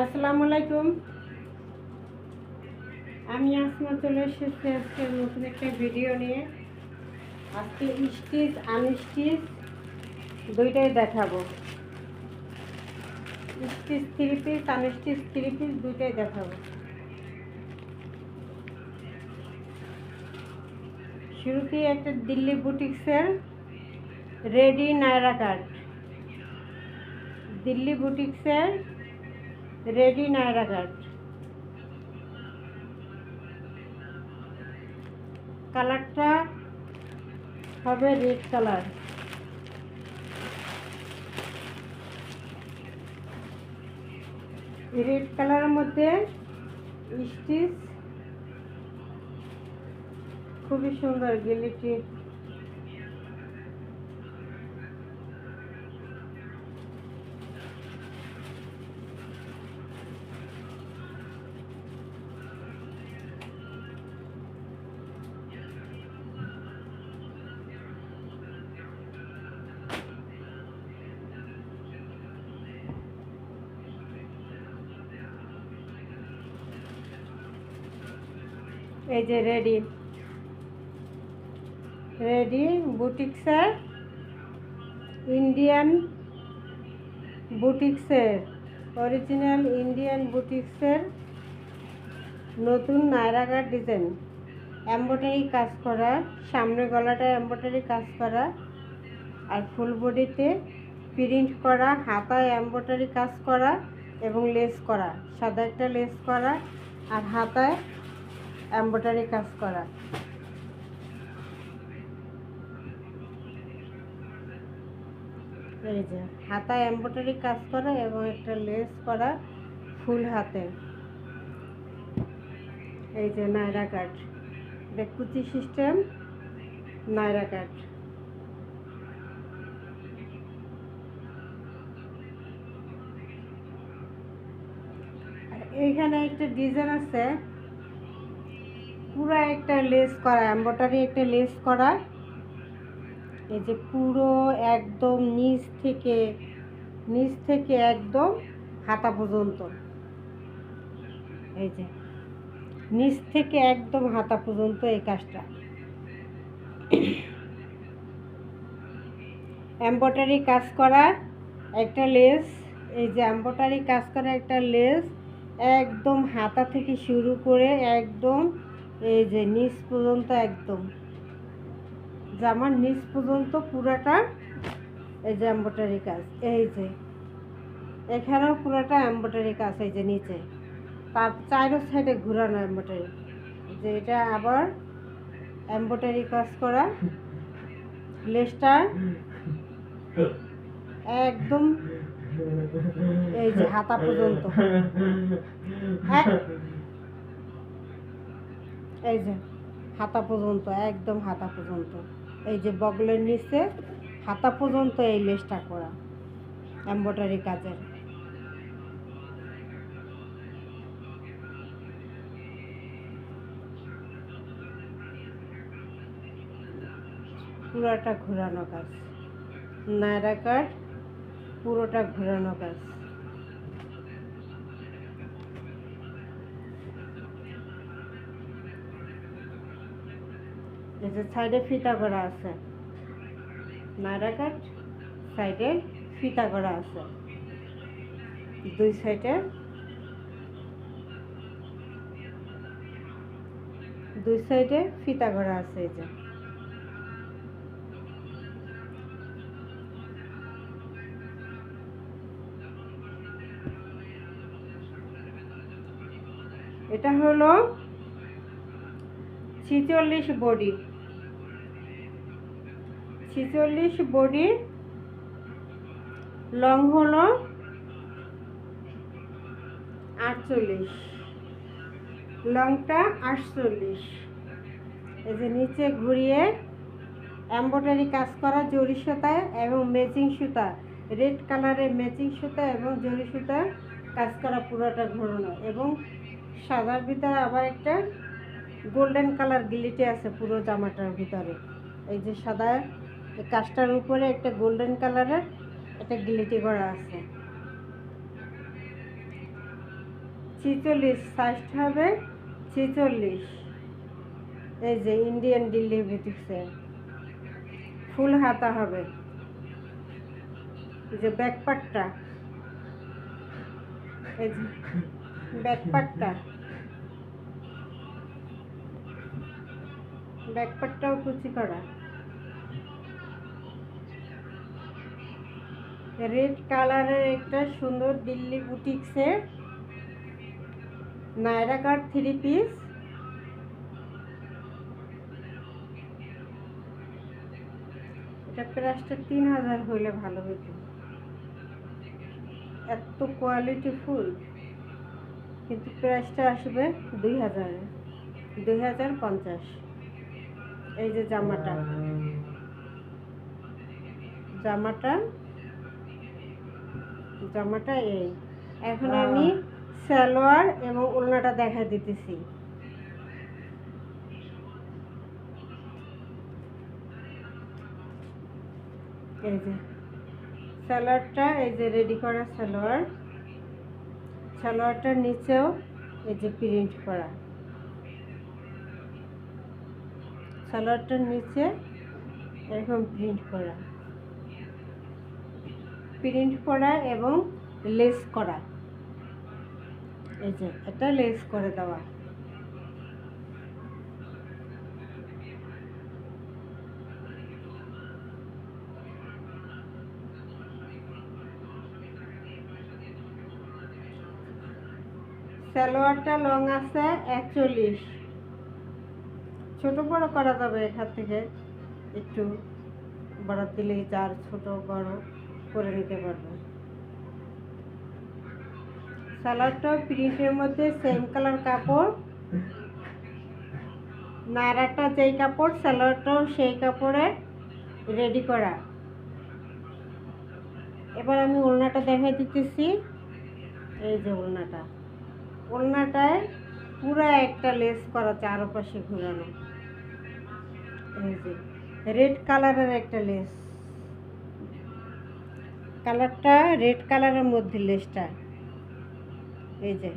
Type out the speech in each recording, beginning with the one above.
আসসালামু আলাইকুম। আমি আসমা চলে এসেছি আজকে নতুন একটা ভিডিও নিয়ে। আজকে স্টিচ আনস্টিচ দুইটাই দেখাবো। স্টিচ 3 পিস আনস্টিচ 3 পিস দুইটাই দেখাবো। শুরুতেই একটা দিল্লি বুটিক্সের রেডি নায়রা কাট। দিল্লি বুটিক্সের রেডি নায়রা কাট। কালারটা হবে রেড কালার। রেড কালারের মধ্যে স্টিচ খুবই সুন্দর গিলিটি। এই যে রেডি বুটিক্সের ইন্ডিয়ান বুটিক্সের অরিজিনাল ইন্ডিয়ান বুটিক্সের নতুন নায়রা কাট ডিজাইন। এমব্রয়ডারি কাজ করা, সামনের গলাটা এমব্রয়ডারি কাজ করা, আর ফুল বডিতে প্রিন্ট করা, হাতায় এমব্রয়ডারি কাজ করা এবং লেস করা, সাদা একটা লেস করা আর হাতায় এমব্রয়ডারি কাজ করা। এই যে হাতায় এমব্রয়ডারি কাজ করা এবং একটা লেস করা ফুল হাতে। এই যে নায়রা কাট, এটা কুচি সিস্টেম নায়রা কাট। এইখানে একটা ডিজাইন আছে, পুরো একটা লেস করা, এমব্রয়ডারি একটা লেস করা। এই যে পুরো একদম নিচ থেকে একদম হাতা পর্যন্ত, এই যে নিচ থেকে একদম হাতা পর্যন্ত এই কাজটা। এমব্রয়ডারি কাজ করা একটা লেস, এই যে এমব্রয়ডারি কাজ করা একটা লেস একদম হাতা থেকে শুরু করে একদম এই যে নিচ পর্যন্ত, একদম জামার নিচ পর্যন্ত পুরাটা এই যে এমব্রয়ডারি কাজ। এই যে এখানেও পুরাটা এমব্রয়ডারি কাজ, এই যে নিচে তার চারো সাইডে ঘুরানো এমব্রয়ডারি। যে এটা আবার এমব্রয়ডারি কাজ করা, লেসটা একদম এই যে হাতা পর্যন্ত, এই যে হাতা পর্যন্ত, একদম হাতা পর্যন্ত, এই যে বগলের নিচে হাতা পর্যন্ত এই লেসটা করা এমব্রয়ডারি কাজের। পুরোটা ঘোরানো কাজ, নায়রা কাট পুরোটা ঘোরানো কাজ। এই যে সাইডে ফিতা করা আছে, নায়রা কাট সাইডে ফিতা করা আছে, দুই সাইডে ফিতা করা আছে। এই যে এটা হলো 46 বডি, 46 বডি, লং হলো 48, লংটা 48। এই যে নিচে ঘুরিয়ে এমব্রয়ডারি কাজ করা জরি সুতায় এবং ম্যাচিং সুতা, রেড কালারের ম্যাচিং সুতা এবং জরি সুতা কাজ করা পুরোটা ঘোরানো, এবং সাদার ভিতরে আবার একটা গোল্ডেন কালার গিলিটি আছে পুরো জামাটার ভিতরে। এই যে সাদা কাজটার উপরে একটা গোল্ডেন কালারের একটা গিলিটি করা আছে। 46 সাইজটা হবে 46। এই যে ইন্ডিয়ান দিল্লি বুটিক্সের ফুল হাতা হবে। এই যে ব্যাকপার্টটা, এই যে ব্যাকপার্টটাও কুচি করা। রেড কালারের একটা সুন্দর দিল্লি বুটিক্সের নায়রা কাট 3 পিস। এটা প্রাইসটা 3000 হইলে ভালো হতো, এত কোয়ালিটি ফুল, কিন্তু প্রাইসটা আসবে 2050। এই যে জামাটা এই। এখন আমি সালোয়ার এবং ওড়নাটা দেখা দিতেছি। এই যে সালোয়ারটা, এই যে রেডি করা সালোয়ারটার নিচেও এই যে প্রিন্ট করা, সালোয়ারটার নিচে এরকম প্রিন্ট করা এবং লেস করা। এই যে এটা লেস করে দেওয়া। সালোয়ারটা লং আছে 41, ছোট বড় করা যাবে, এখান থেকে একটু বড় দিলে যার ছোট বড় করে নিতে পারবে। সালোয়ারটাও প্রিন্টের মধ্যে সেম কালার কাপড়, নায়রাটা যেই কাপড় সালোয়ারটাও সেই কাপড়ে রেডি করা। এবার আমি ওড়নাটা দেখাই দিতেছি। এই যে ওড়নাটায় পুরো একটা লেস করা, চারপাশে ঘোরানো। এই যে রেড কালারের একটা লেস, কালারটা রেড কালারের মধ্যে লেসটা। এই যে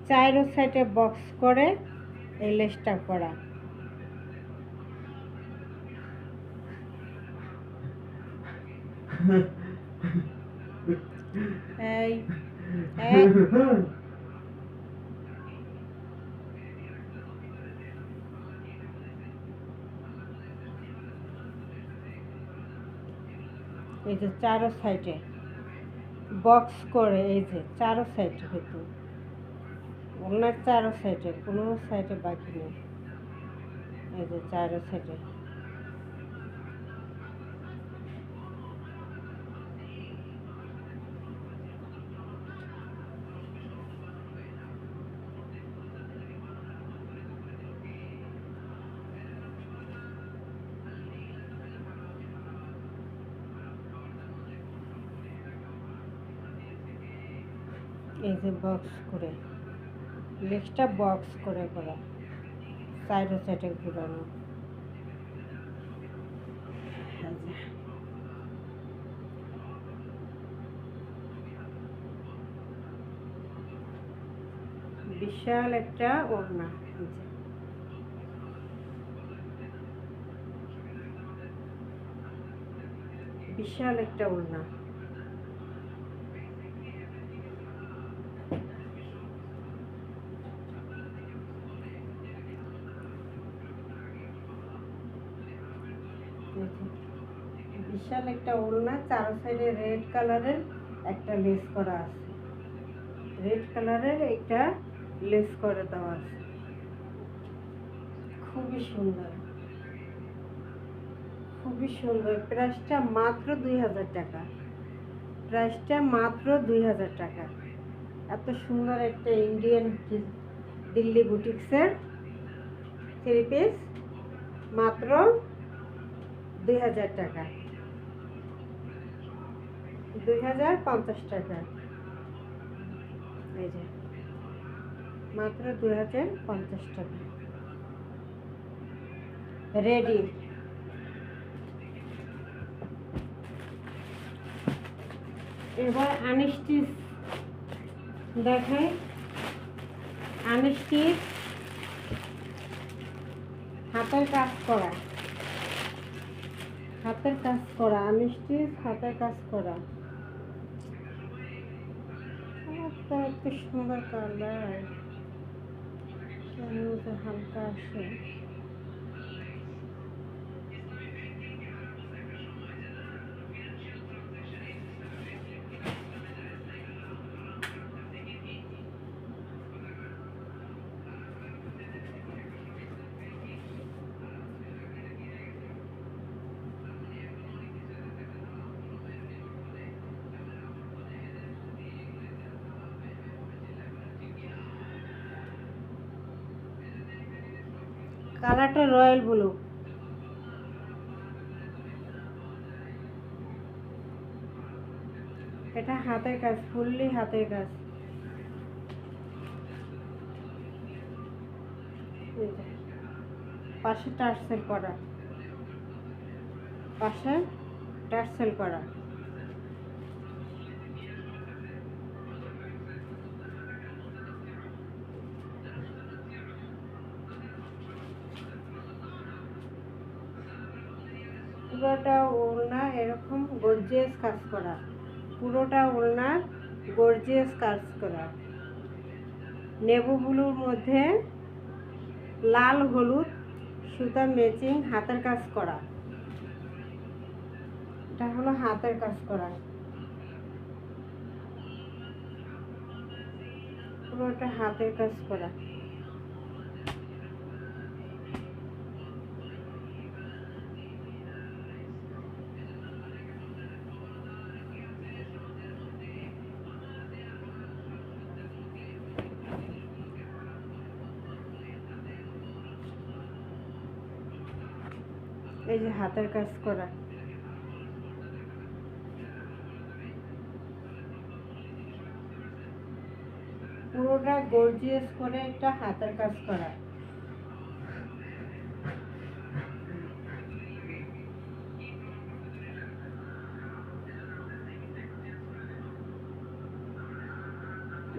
চারো সাইডে বক্স করে এই লেসটা করা। এই যে চারো সাইডে বক্স করে, এই যে চারো সাইডে হতো, ওনার চারো সাইডে, কোনো সাইডে বাকি নেই। এই যে চারো সাইডে এই যে বক্স করে, লেসটা বক্স করে করা, সাইডে সাইডে ঘুরানো। বিশাল একটা ওড়না, বিশাল একটা ওড়না। বিশাল একটা ওড়না, চারো সাইডে রেড কালারের একটা লেস করা আছে, রেড কালারের একটা লেস করে দেওয়া আছে, খুবই সুন্দর, খুবই সুন্দর। প্রাইসটা মাত্র 2000 টাকা, প্রাইসটা মাত্র 2000 টাকা। এত সুন্দর একটা ইন্ডিয়ান দিল্লি বুটিক্সের 3 পিস মাত্র 2000 টাকা, 2050 টাকা। এই যে মাত্র 2050 টাকা রেডি। এবার আনস্টিচ দেখাই। আনস্টিচ হাতের কাজ করা, হাতের কাজ করা, আনস্টিচ হাতের কাজ করা। এত সুন্দর কালার, হালকা আসে। কালারটা রয়্যাল ব্লু। এটা হাতের কাজ, ফুললি হাতের কাজ। পাশে টার্সেল করা, পাশে টার্সেল করা। পুরোটা ওড়না এরকম গর্জিয়াস কাজ করা, পুরোটা ওড়না গর্জিয়াস কাজ করা। নেভি ব্লুর মধ্যে লাল হলুদ সুতা ম্যাচিং হাতের কাজ করা। এটা হলো হাতের কাজ করা, পুরোটা হাতের কাজ করা। এই যে হাতের কাজ করা, পুরোটা গর্জিয়াস করে একটা হাতের কাজ করা।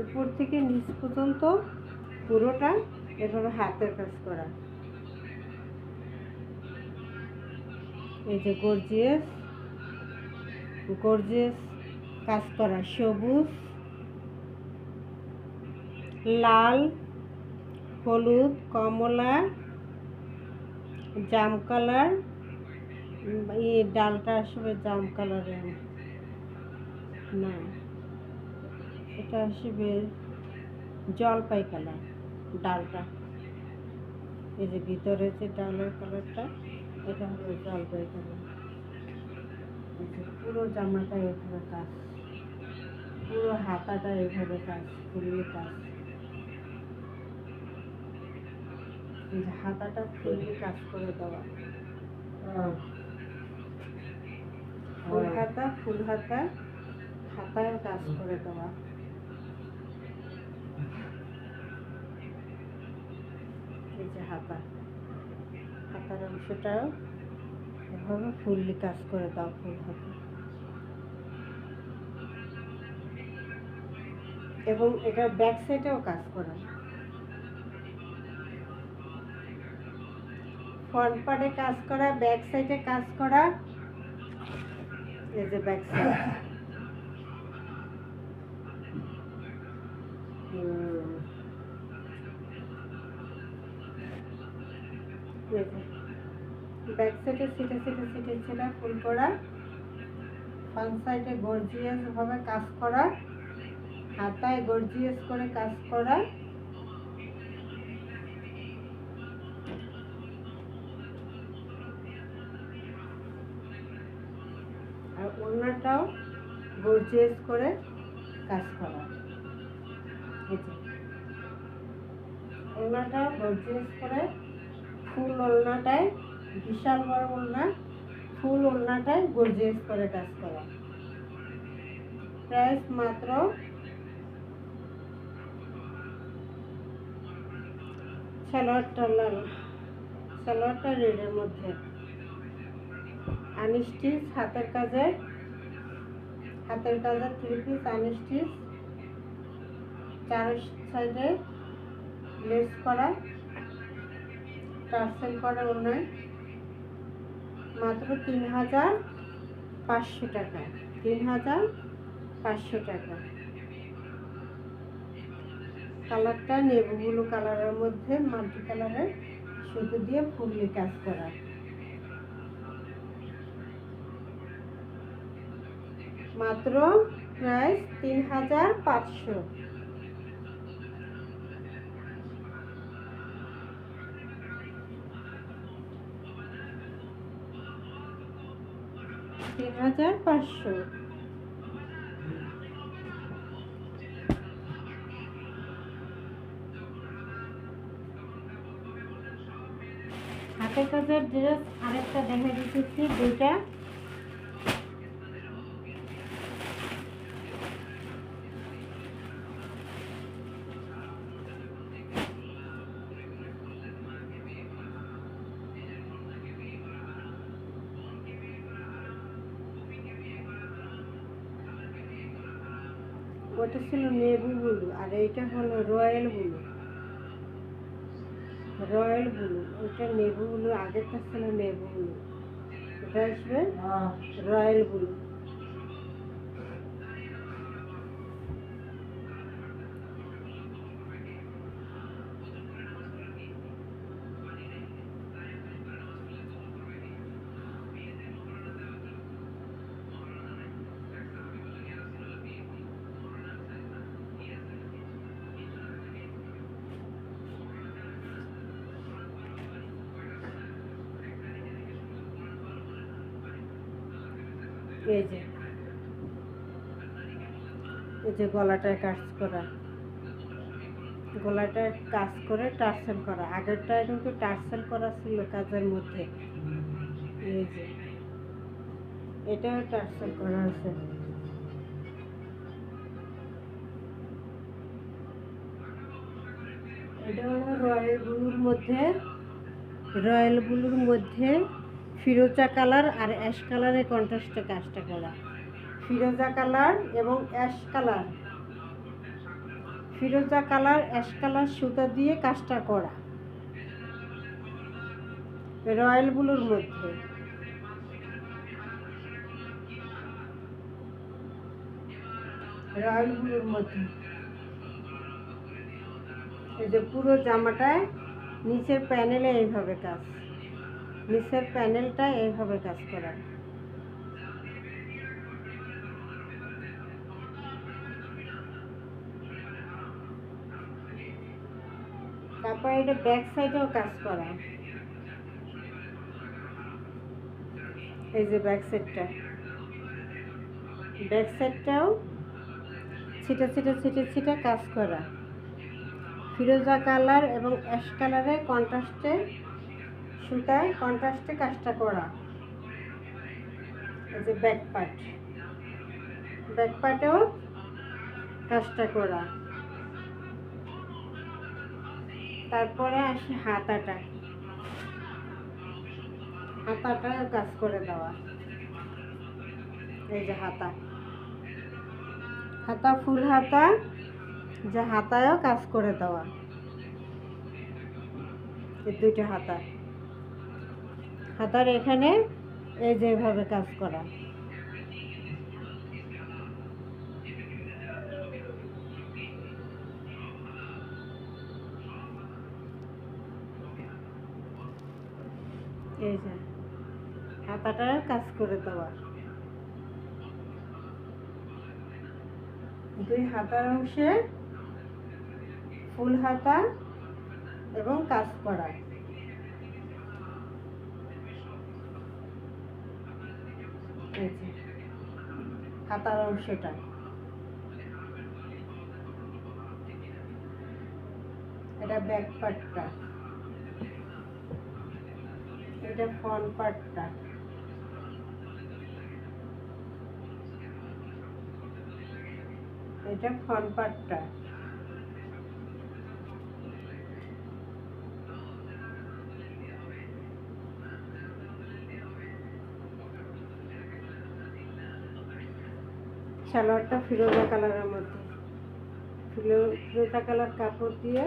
উপর থেকে নিচ পর্যন্ত পুরোটা এভাবে হাতের কাজ করা। এই যে গর্জিয়াস গর্জিয়াস কাজ করা, সবুজ, লাল, হলুদ, কমলা, জাম কালার। এই ডালটা আসবে জাম কালারের না, এটা আসবে জলপাই কালার ডালটা। এই যে ভিতরে যে ডালের কালারটা এটা হলো জলপাই কালার। পুরো জামাটা এভাবে কাজ, পুরো হাতাটা এভাবে কাজ, ফুলিয়ে কাজ। হাতাটা ফুলিয়ে কাজ করে দেওয়া, ফুল হাতা, ফুল হাতা, হাতায় কাজ করে দেওয়া। এই যে হাতা, হাতার অংশটাও এভাবে ফুললি কাজ করে দাও, ফুল হাতা। এবং এটা ব্যাক সাইডেও কাজ করা, ফ্রন্ট পার্টে কাজ করা, ব্যাক সাইডে কাজ করা। এই যে ব্যাক সাইড, ব্যাক সাইডে সিটে সিটে সিটে ছিল ফুল করা, ফ্রন্ট সাইডে গর্জিয়াস ভাবে কাজ করা, হাতায় গর্জিয়াস করে কাজ করা। আর ওড়নাটাও গর্জিয়াস করে কাজ করা। ওড়নাটাও গর্জিয়াস করে, ফুল ওড়নাটায়, বিশাল বড় ওড়না, ফুল ওড়নাটায় গর্জিয়াস করে কাজ করা। প্রাইস মাত্র সালোয়ারটা রেডের মধ্যে। আনস্টিচ হাতের কাজের, হাতের কাজের 3 পিস আনস্টিচ, 4 সাইডে লেস করা, টার্সেল করা ওড়নায়, মাত্র 3,500 টাকা। 3,500 টাকা। কালারটা নেভি ব্লু কালারের মধ্যে মাল্টি কালারের সুতো দিয়ে ফুললি কাজ করা। মাত্র প্রাইস 3,500। 3,500। হাতের কাজের ড্রেস আরেকটা দেখে দিতেছি, দুইটা। ওটা ছিল নেভি ব্লু আর এইটা হলো রয়্যাল ব্লু। রয়্যাল ব্লু, ওইটা নেভি ব্লু, আগেরটা ছিল নেভি ব্লু, এটা আসবে রয়্যাল ব্লু। এই যে গলাটায় কাজ করা, গলাটায় কাজ করে টার্সেল করা। আগেরটায় কিন্তু টার্সেল করা ছিল কাজের মধ্যে। এই যে এটাও টার্সেল করা আছে। এটা হলো রয়্যাল ব্লুর মধ্যে, রয়্যাল ব্লুর মধ্যে ফিরোজা কালার আর অ্যাশ কালারের কন্ট্রাস্টে কাজটা করা। ফিরোজা কালার এবং অ্যাশ কালার, ফিরোজা কালার অ্যাশ কালার সুতা দিয়ে কাজটা করা রয়্যাল ব্লুর মধ্যে। রয়্যাল ব্লুর মধ্যে এই যে পুরো জামাটায় নিচের প্যানেলে এইভাবে কাজ, নিচের প্যানেলটা এইভাবে কাজ করা। তারপর এটা ব্যাক সাইডেও কাজ করা। এই যে ব্যাক সাইডটা, ব্যাক সাইডটাও ছিটা ছিটা ছিটে ছিটে কাজ করা। ফিরোজা কালার এবং অ্যাশ কালারের কন্ট্রাস্টে সুতায় কন্ট্রাস্টে কাজটা করা। এই যে ব্যাক পার্ট, ব্যাক পার্টেও কাজটা করা। তারপরে আসে হাতাটা, হাতাটাও কাজ করে দেওয়া। এই যে হাতা, হাতা ফুল হাতা, যে হাতায়ও কাজ করে দেওয়া। এই দুইটা হাতা, হাতার এখানে এই যে এভাবে কাজ করা। এই যে হাতাটা কাজ করে দেওয়া। দুই হাতার অংশে ফুল হাতা এবং কাজ করা। এই যে হাতার অংশটা, এটা ব্যাক পার্টটা, এটা ফ্রন্ট পার্টটা। এটা ফ্রন্ট পার্টটা। সালোয়ারটা ফিরোজা কালারের মধ্যে, ফিরোজা কালার কাপড় দিয়ে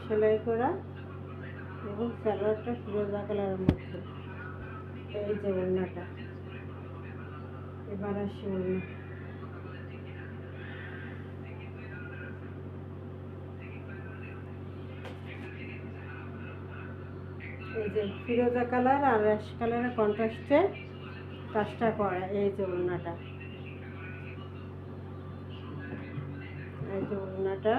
সেলাই করা এবং সালোয়ারটা ফিরোজা কালারের মধ্যে। এই যে ওড়নাটা, এবার আসি ওড়না। এই যে ফিরোজা কালার আর অ্যাশ কালারের কন্ট্রাস্টে কাজটা করা। এই যে ওড়নাটা, এই যে ওড়নাটা।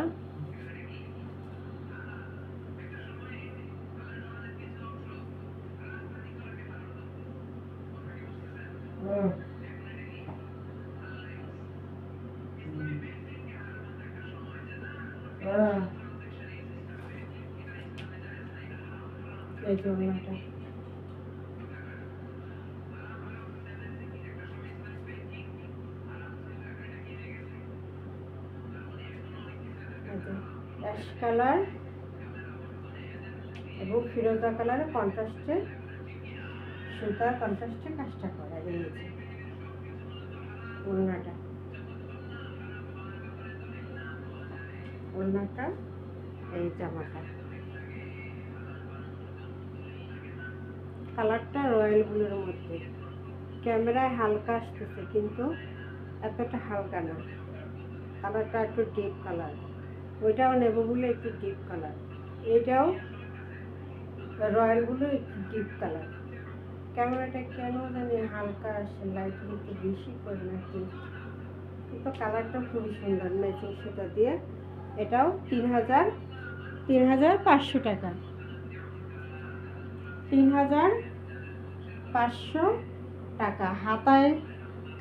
এই যে ওড়নাটা। অ্যাশ কালার এবং ফিরোজা কালারের কন্ট্রাস্টে, সুতার কন্ট্রাস্টে কাজটা করা। এই যে ওড়নাটা, ওড়নাটা, এই জামাটা। কালারটা রয়্যাল ব্লুর মধ্যে। ক্যামেরায় হালকা আসতেছে কিন্তু এতটা হালকা না, কালারটা একটু ডিপ কালার। ওইটাও নেব বলে একটু ডিপ কালার, এটাও রয়্যাল ব্লু একটু ডিপ কালার। ক্যামেরাটা কেন জানি হালকা আসে, লাইটিং একটু বেশি করে নাকি, কিন্তু কালারটা খুবই সুন্দর ম্যাচিং সুতা দিয়ে। এটাও ৩,৫০০ টাকা, ৩,৫০০ টাকা। হাতায়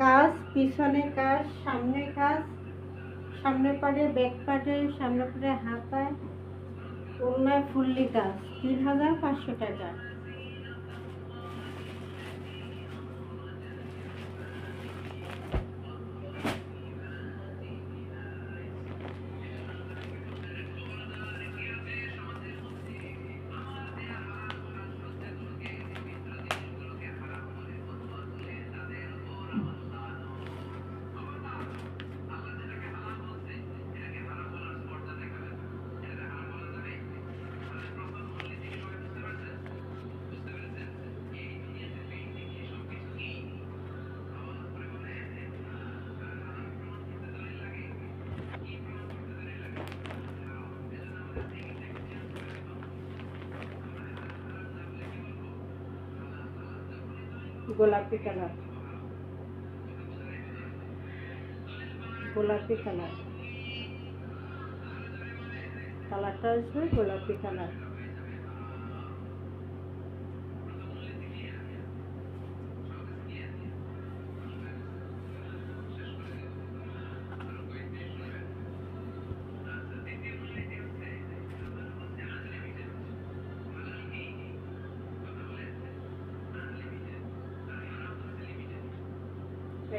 কাজ, পিছনে কাজ, সামনে কাজ, সামনে পাড়ে, ব্যাক পাড়ে, সামনে পাড়ে, হাতায়, ওড়নায় ফুললি কাজ। ৩,৫০০ টাকা। গোলাপি কালার, গোলাপি কালার, কালারটা আসবে গোলাপি কালার।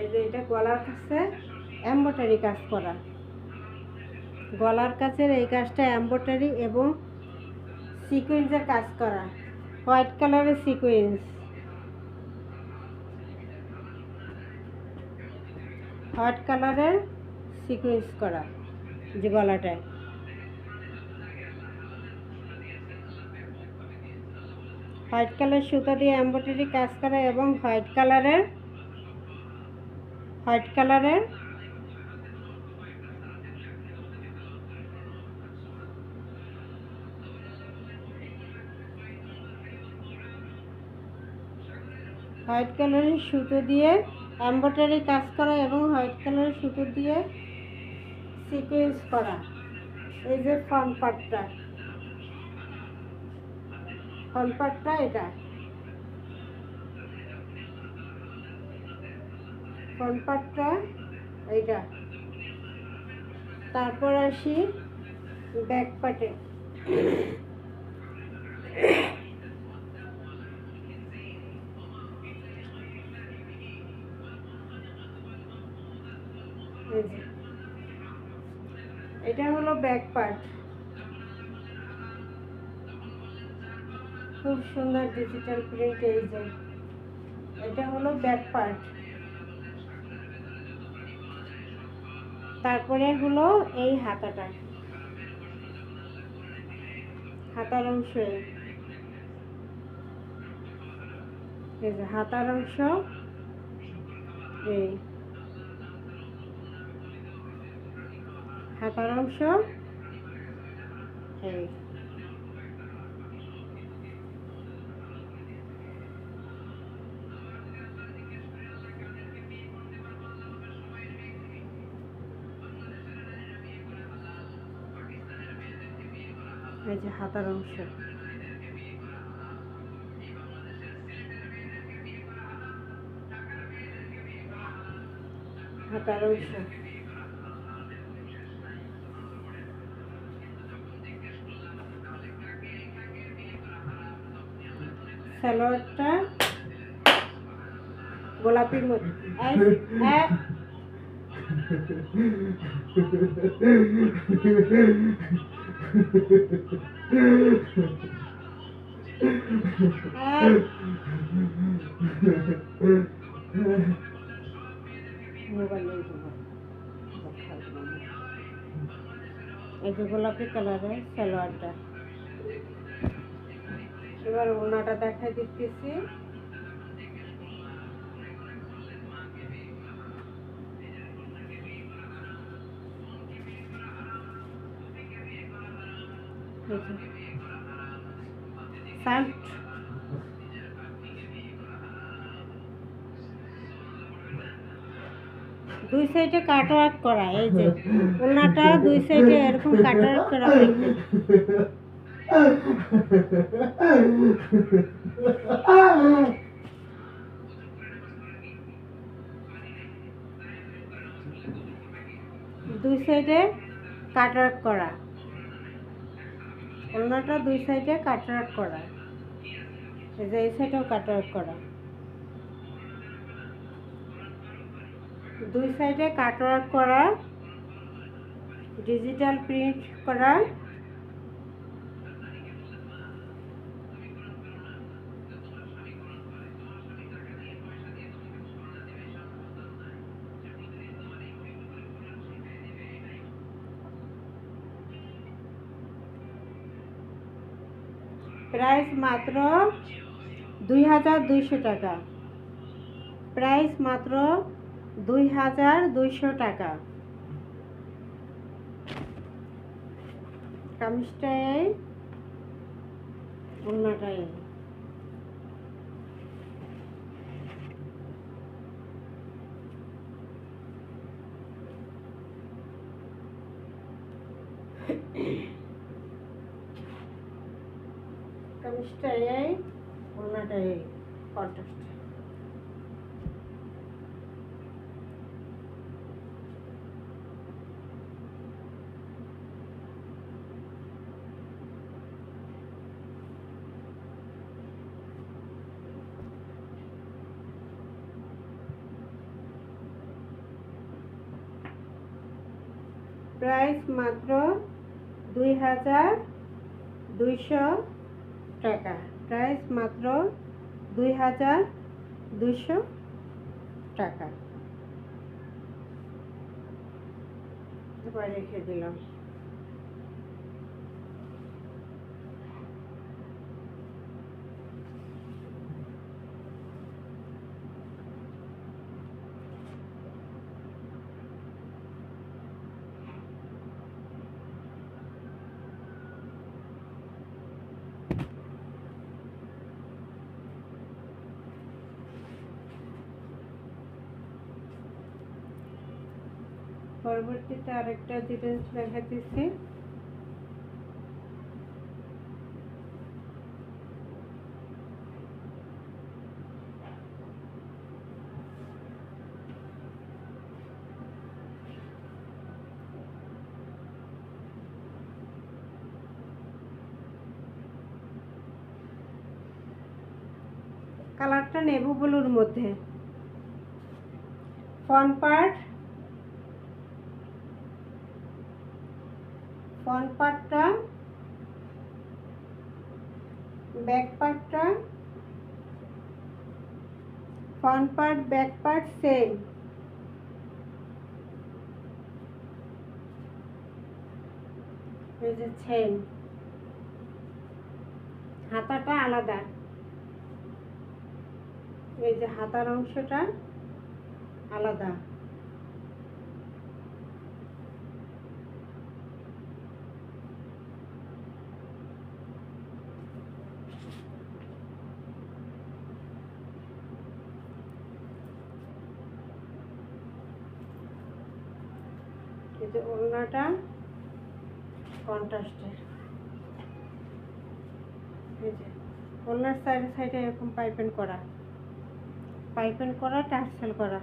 এই যে এটা গলার কাছে এমব্রয়ডারি কাজ করা, গলার কাছের এই কাজটা এমব্রয়ডারি এবং সিকোয়েন্সের কাজ করা, হোয়াইট কালারের সিকোয়েন্স, হোয়াইট কালারের সিকোয়েন্স করা যে গলাটায়। হোয়াইট কালার সুতা দিয়ে এমব্রয়ডারি কাজ করা এবং হোয়াইট কালারের হোয়াইট কালারের সুতো দিয়ে এমব্রয়ডারি কাজ করা এবং হোয়াইট কালারের সুতো দিয়ে সিকোয়েন্স করা। এই যে ফ্রন্ট পার্টটা, ফ্রন্ট পার্টটা এটা, ফ্রন্ট পার্টটা এইটা। তারপর আসি ব্যাক পার্টে। এটা হলো ব্যাক পার্ট, খুব সুন্দর ডিজিটাল প্রিন্ট। এই যে এটা হলো ব্যাক পার্ট, তারপরে হলো এই হাতাটা, হাতার অংশ, এই যে হাতার অংশ, এই হাতার অংশ, এই এই যে হাতার অংশ, হাতার অংশ, সালোয়ারটা গোলাপির মধ্যে, এই যে গোলাপি কালারের সালোয়ারটা। এবার ওনাটা দেখাই দিতেছি। দুই সাইডে কাটওয়ার্ক করা, এই যে ওনাটা দুই সাইডে এরকম কাটওয়ার্ক করা থাকবে। দুই সাইডে কাটওয়ার্ক করা, ওনাটা দুই সাইডে কাটওয়ার্ক করা, এই যে এই সাইডেও কাটওয়ার্ক করা, দুই সাইডে কাটওয়ার্ক করা, ডিজিটাল প্রিন্ট করা। প্রাইস মাত্র 2200 টাকা, প্রাইস মাত্র 2200 টাকা। কামিজটাই ওড়নাটাই, কামিজটাই ওড়নাটাই কন্ট্রাস্ট। প্রাইস মাত্র 2200 টাকা, প্রাইস মাত্র 2200 টাকা। এবার রেখে দিলাম। পরবর্তীতে আরেকটা জিনিস দেখাচ্ছি, কালারটা নেভি ব্লুর মধ্যে, ফ্রন্ট পার্টটা, ব্যাক পার্টটা, front part back part same, এই যে চেন, হাতাটা আলাদা, এই যে হাতার অংশটা আলাদা। এই যে ওড়নাটা কন্ট্রাস্টের, এই যে ওড়নার সাইডে সাইডে এরকম পাইপিং করা, পাইপিং করা, টার্সেল করা।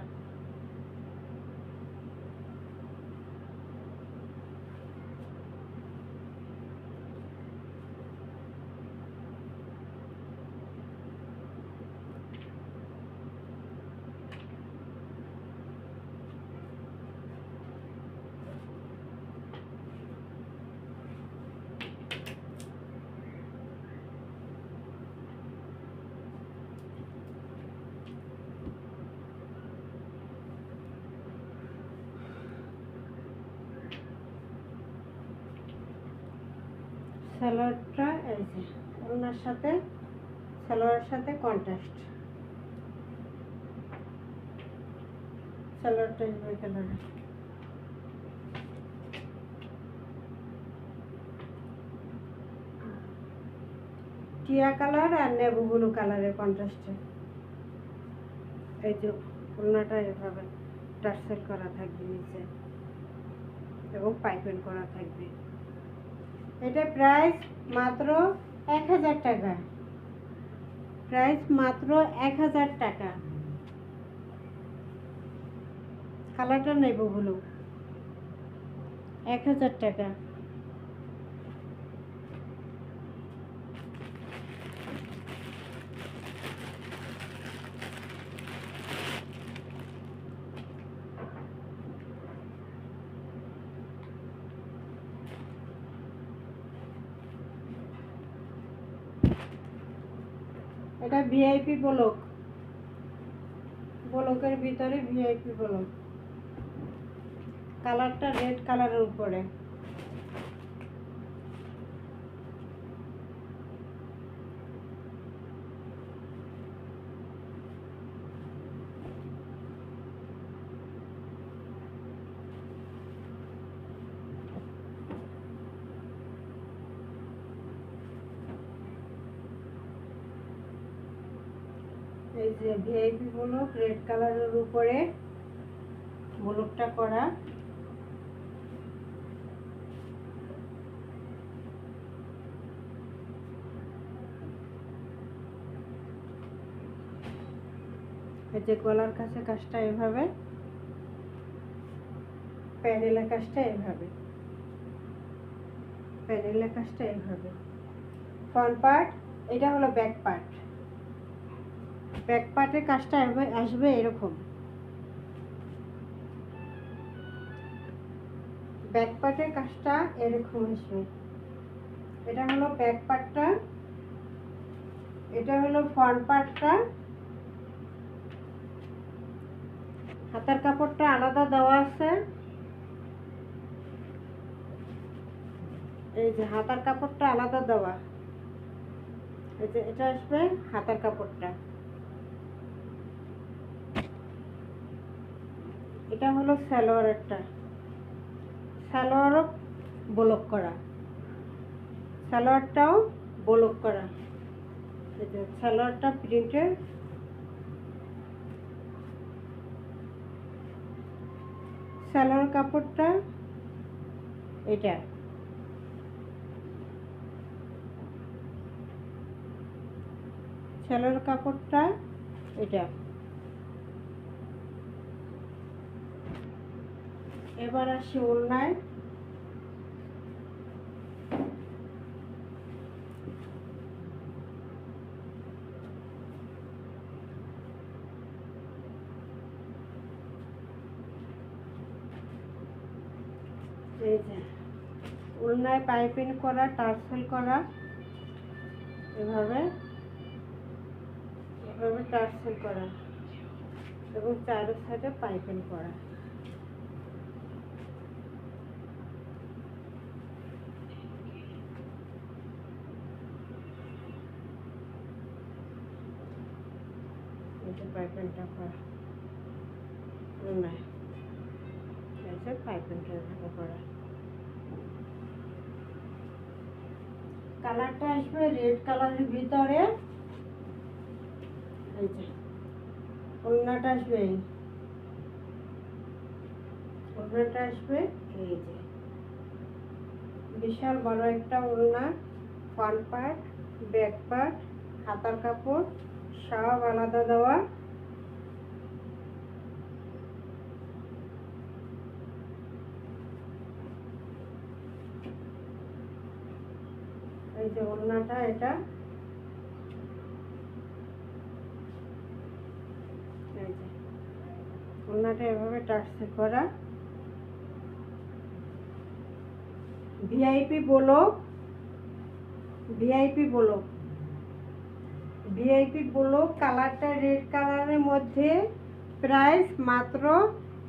সালোয়ারটা এই যে ওড়নার সাথে, সালোয়ারের সাথে কন্ট্রাস্ট। সালোয়ারটা এই কালারের, টিয়া কালার আর নেভি ব্লু কালারের কন্ট্রাস্টে। এই যে ওড়নাটা এভাবে টার্সেল করা থাকবে নিচে এবং পাইপিং করা থাকবে। এটা প্রাইস মাত্র 1000 টাকা, প্রাইস মাত্র 1000 টাকা। কালারটা নেব ব্লু, 1000 টাকা। এটা ভিআইপি ব্লক, ব্লকের ভিতরে ভিআইপি ব্লক। কালারটা রেড কালারের উপরে। এই যে ভিআইপি ব্লক রেড কালারের উপরে ব্লকটা করা। এই যে গলার কাছে কাজটা এভাবে, প্যানেলের কাজটা এভাবে, প্যানেলের কাজটা এভাবে। ফ্রন্ট পার্ট, এটা হলো ব্যাক পার্ট। ব্যাক পার্টের কাজটা আসবে এরকম, ব্যাক পার্টের কাজটা এরকম আসবে। এটা হলো ব্যাক পার্টটা, এটা হলো ফ্রন্ট পার্টটা। হাতার কাপড়টা আলাদা দেওয়া আছে, এই যে হাতার কাপড়টা আলাদা দেওয়া। এই যে এটা আসবে হাতার কাপড়টা। এটা হলো সালোয়ারেরটা, সালোয়ারও ব্লক করা, সালোয়ারটাও ব্লক করা। এই যে সালোয়ারটা প্রিন্টের, সালোয়ার কাপড়টা এটা, সালোয়ার কাপড়টা এটা। এবার আসি ওড়নায়। এই যে ওড়নায় পাইপিং করা, টার্সেল করা, এভাবে এভাবে টার্সেল করা এবং চারো সাইডে পাইপিং করা। যে পাইপিংটা করা না, এই যে পাইপিংটা এভাবে করা। কালারটা আসবে রেড কালারের ভিতরে। এই যে ওড়নাটা আসবে, ওড়নাটা আসবে এই যে বিশাল বড় একটা ওড়না, ফ্রন্ট পার্ট, ব্যাক পার্ট, হাতার কাপড় সব আলাদা দেওয়া। এই যে ওড়নাটা, এটা এই যে ওড়নাটা এভাবে টার্সেল করা। ভিআইপি বলো, ভিআইপি বলো, ভিআইপি বলো। কালারটা রেড কালারের মধ্যে, প্রাইস মাত্র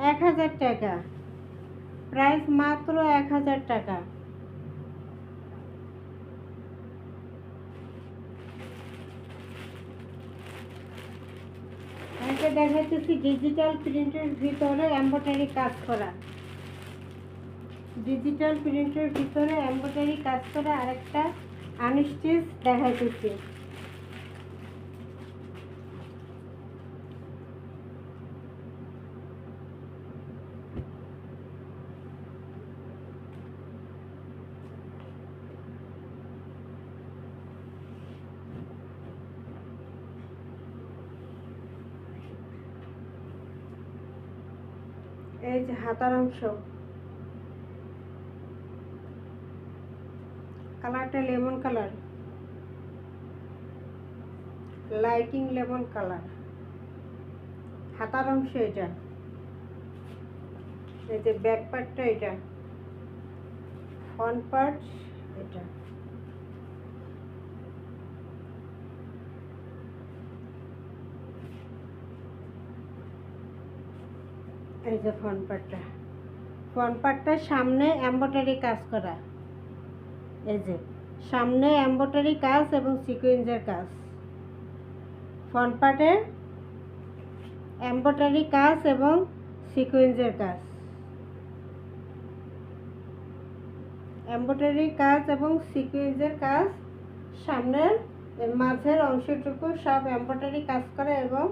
1000 টাকা, প্রাইস মাত্র 1000 টাকা। এটা দেখাচ্ছি ডিজিটাল প্রিন্টের ভিতরে এমব্রয়ডারি কাজ করা, ডিজিটাল প্রিন্টের ভিতরে এমব্রয়ডারি কাজ করা আরেকটা আনস্টিচ দেখাইতেছি। এই যে হাতার অংশ, কালারটা lemon colour, lighting lemon colour. হাতার অংশ এটা, এই যে ব্যাক পার্টটা এটা, ফ্রন্ট পার্ট এটা। এই যে ফ্রন্ট পার্টটা, ফ্রন্ট পার্টটার সামনে এমব্রয়ডারি কাজ করা, এই যে সামনে এমব্রয়ডারি কাজ এবং সিকোয়েন্সের কাজ। ফ্রন্ট পার্টে এমব্রয়ডারি কাজ এবং সিকোয়েন্সের কাজ, এমব্রয়ডারি কাজ এবং সিকোয়েন্সের কাজ। সামনের মাঝের অংশটুকু সব এমব্রয়ডারি কাজ করা এবং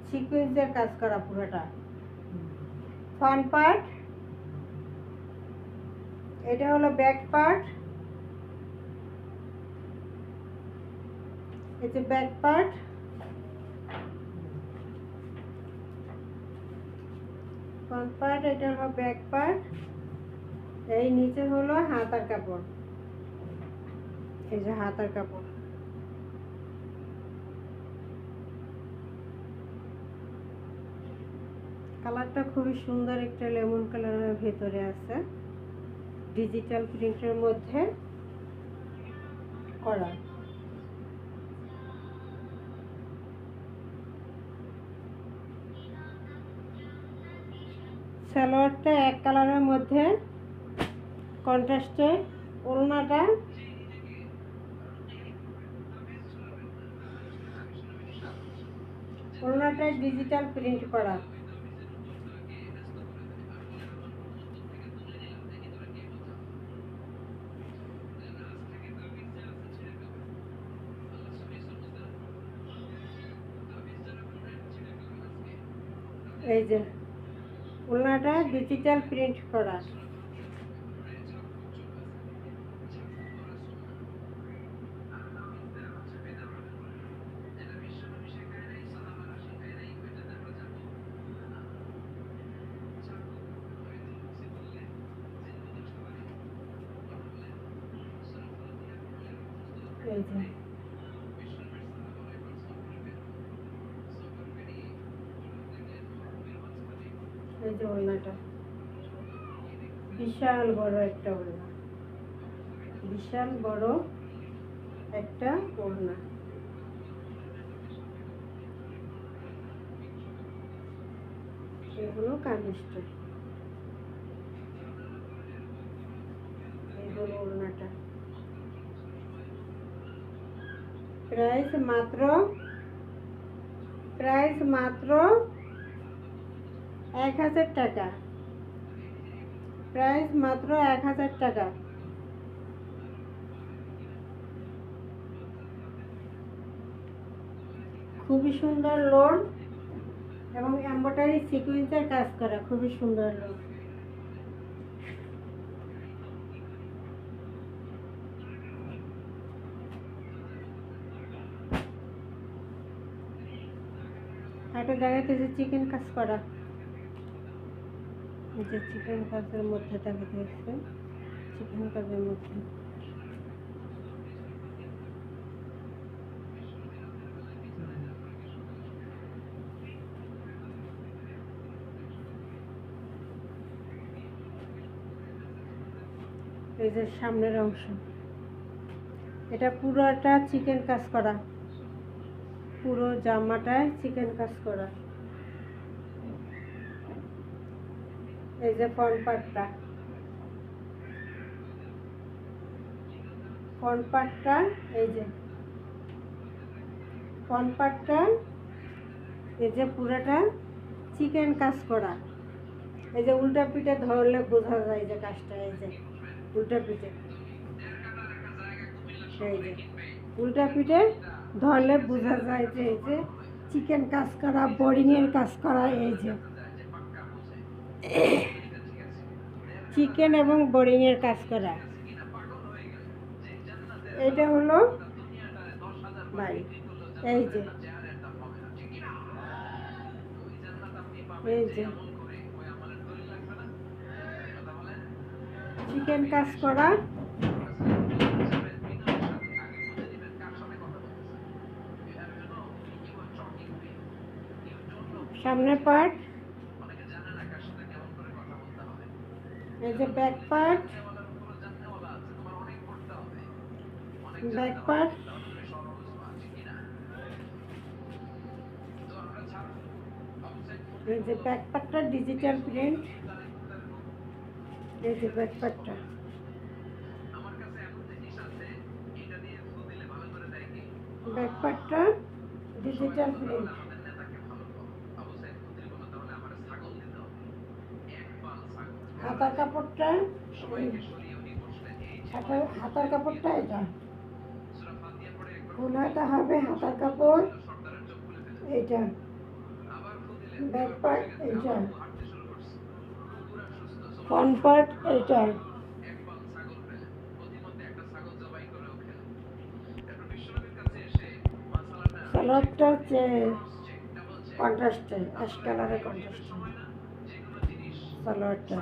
সিকোয়েন্সের কাজ করা পুরোটা। ফ্রন্ট পার্ট, এটা হলো ব্যাক পার্ট, এই যে ব্যাক পার্ট, ফ্রন্ট পার্ট, এটা হলো ব্যাক পার্ট। এই নিচে হলো হাতার কাপড়, এই যে হাতার কাপড়। কালারটা খুবই সুন্দর একটা লেমন কালারের ভেতরে আছে, ডিজিটাল প্রিন্টের মধ্যে করা। সালোয়ারটা এক কালারের মধ্যে কন্ট্রাস্টে, ওড়নাটা ওড়নাটা ডিজিটাল প্রিন্ট করা। এই যে ওড়নাটা ডিজিটাল প্রিন্ট করা। এই যে এই যে ওড়নাটা বিশাল বড় একটা ওড়না, বিশাল বড় একটা ওড়না। এগুলো কামিজটা, এই হলো ওড়নাটা। প্রাইস প্রাইস মাত্র 1000 টাকা, প্রাইস মাত্র 1000 টাকা। খুবই সুন্দর লোন এবং এমব্রয়ডারি সিকোয়েন্সের কাজ করা, খুবই সুন্দর লোন। একটা দেখাতেছে চিকেন কাজ করা, এই যে চিকেন কাজের মধ্যে দেখাতেছে, চিকেন কাজের মধ্যে এই যে সামনের অংশ, এটা পুরোটা চিকেন কাজ করা, পুরো জামাটায় চিকেন কাজ করা। এই যে ফ্রন্ট পার্টটা, ফ্রন্ট পার্টটা, এই যে ফ্রন্ট পার্টটা, এই যে পুরোটা চিকেন কাজ করা। এই যে উল্টা পিঠে ধরলে বোঝা যায় যে কাজটা, এই যে উল্টা পিঠে, এই যে উল্টা পিঠে ধরলে বোঝা যায় যে এই যে চিকেন কাজ করা, বোরিংয়ের কাজ করা। এই যে চিকেন এবং বোরিংয়ের কাজ করা, এটা হলো বাড়ি। এই যে এই যে চিকেন কাজ করা, সামনের পার্ট, এই যে ব্যাক পার্ট, ব্যাক পার্ট, এই যে ব্যাক পার্টটা ডিজিটাল প্রিন্ট, এই যে ব্যাক পার্টটা, ব্যাক পার্টটা ডিজিটাল প্রিন্ট। হাতার কাপড়টা, হাতার কাপড়টা এটা ওনাটা হবে হাতার কাপড়, এইটা ব্যাক পার্ট, এইটা ফ্রন্ট পার্ট, এইটা সালোয়ারটা হচ্ছে কন্ট্রাস্টে, অ্যাশ কালারের কন্ট্রাস্টে সালোয়ারটা।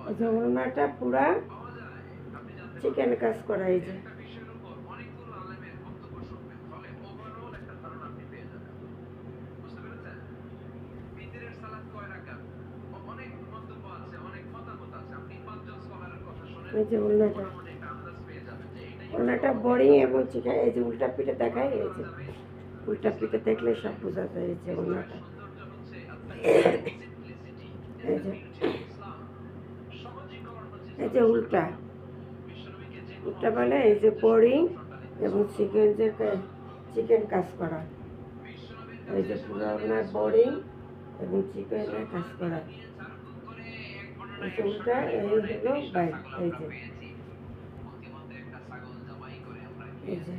এই যে ওড়নাটা পুরা চিকেন কাজ করা, এই যে এই যে ওড়নাটা, ওড়নাটা বোরিং এবং চিকেন। এই যে উল্টা পিঠে দেখায়, এই যে উল্টা পিঠে দেখলে সব বোঝা যায়। এই যে ওড়নাটা, এই যে এই যে উল্টা উল্টা বলে, এই যে বোরিং এবং চিকেন কাজ করা। এই যে পুরো ওড়নার বোরিং এবং চিকেনের কাজ করা। এই যে উল্টা, এই হলো বাইরে, এই যে এই যে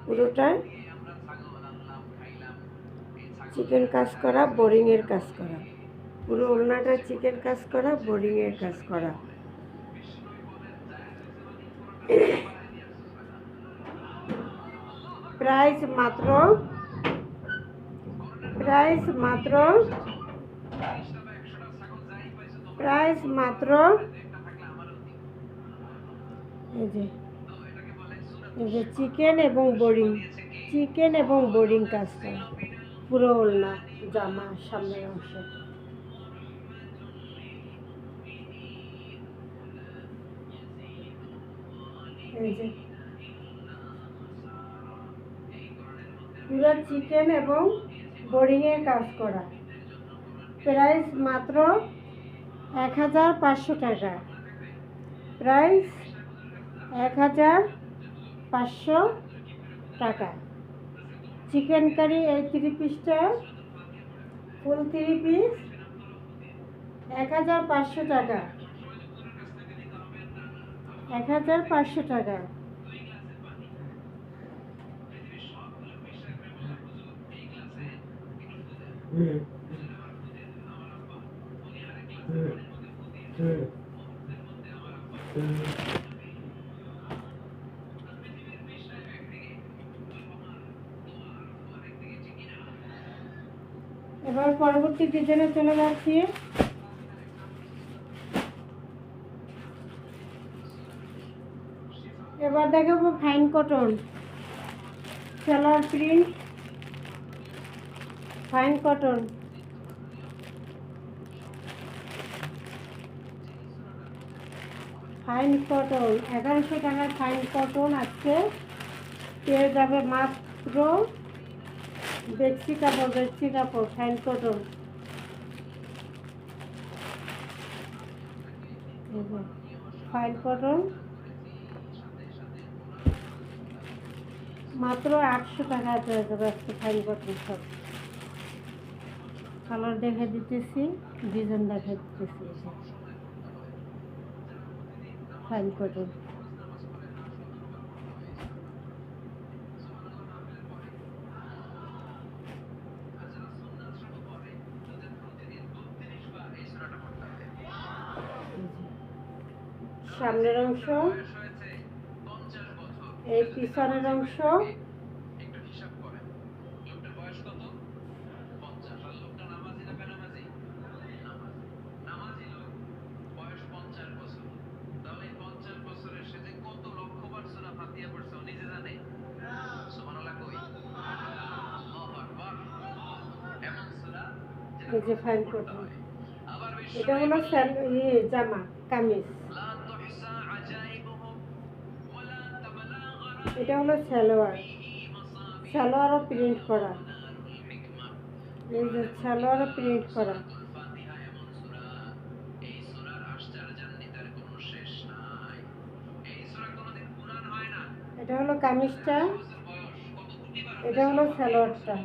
পুরোটা চিকেন কাজ করা, বোরিংয়ের কাজ করা, পুরো ওড়নাটা চিকেন কাজ করা, বোরিংয়ের কাজ করা। প্রাইস মাত্র, প্রাইস মাত্র, প্রাইস মাত্র, এই যে এই যে চিকেন এবং বোরিং, চিকেন এবং বোরিং কাজ করা, পুরো ওড়না জামা সামনের অংশ। এই যে পুরো চিকেন এবং বোরিংয়ের কাজ করা। প্রাইস মাত্র 1500 টাকা, প্রাইস 1500 টাকা। চিকেন কারি এই 3 পিসটা ফুল 3 পিস 1500 টাকা, 1500 টাকা। এবার পরবর্তী ডিজাইনে চলে যাচ্ছি। এবার দেখাবো fine cotton salwar print, fine cotton. Fine cotton 1100 টাকার ফাইন কটন আজকে পেয়ে যাবে মাত্র বেডশি কাপড় ফাইন কটন। ফাইন কটন মাত্র 800 টাকা পেয়ে যাবে আজকে ফাইন কটন সব। কালার দেখে দিতেছি, ডিজাইন দেখে দিতেছি। ফাইন কটন সামনের অংশ, এই পিছনের অংশ, এই যে ফাইন কটন। এটা হলো জামা কামিজ, এটা হলো সালোয়ারও প্রিন্ট করা, এই যে সালোয়ারও প্রিন্ট করা। এটা হলো কামিজটা, এটা হলো সালোয়ারটা।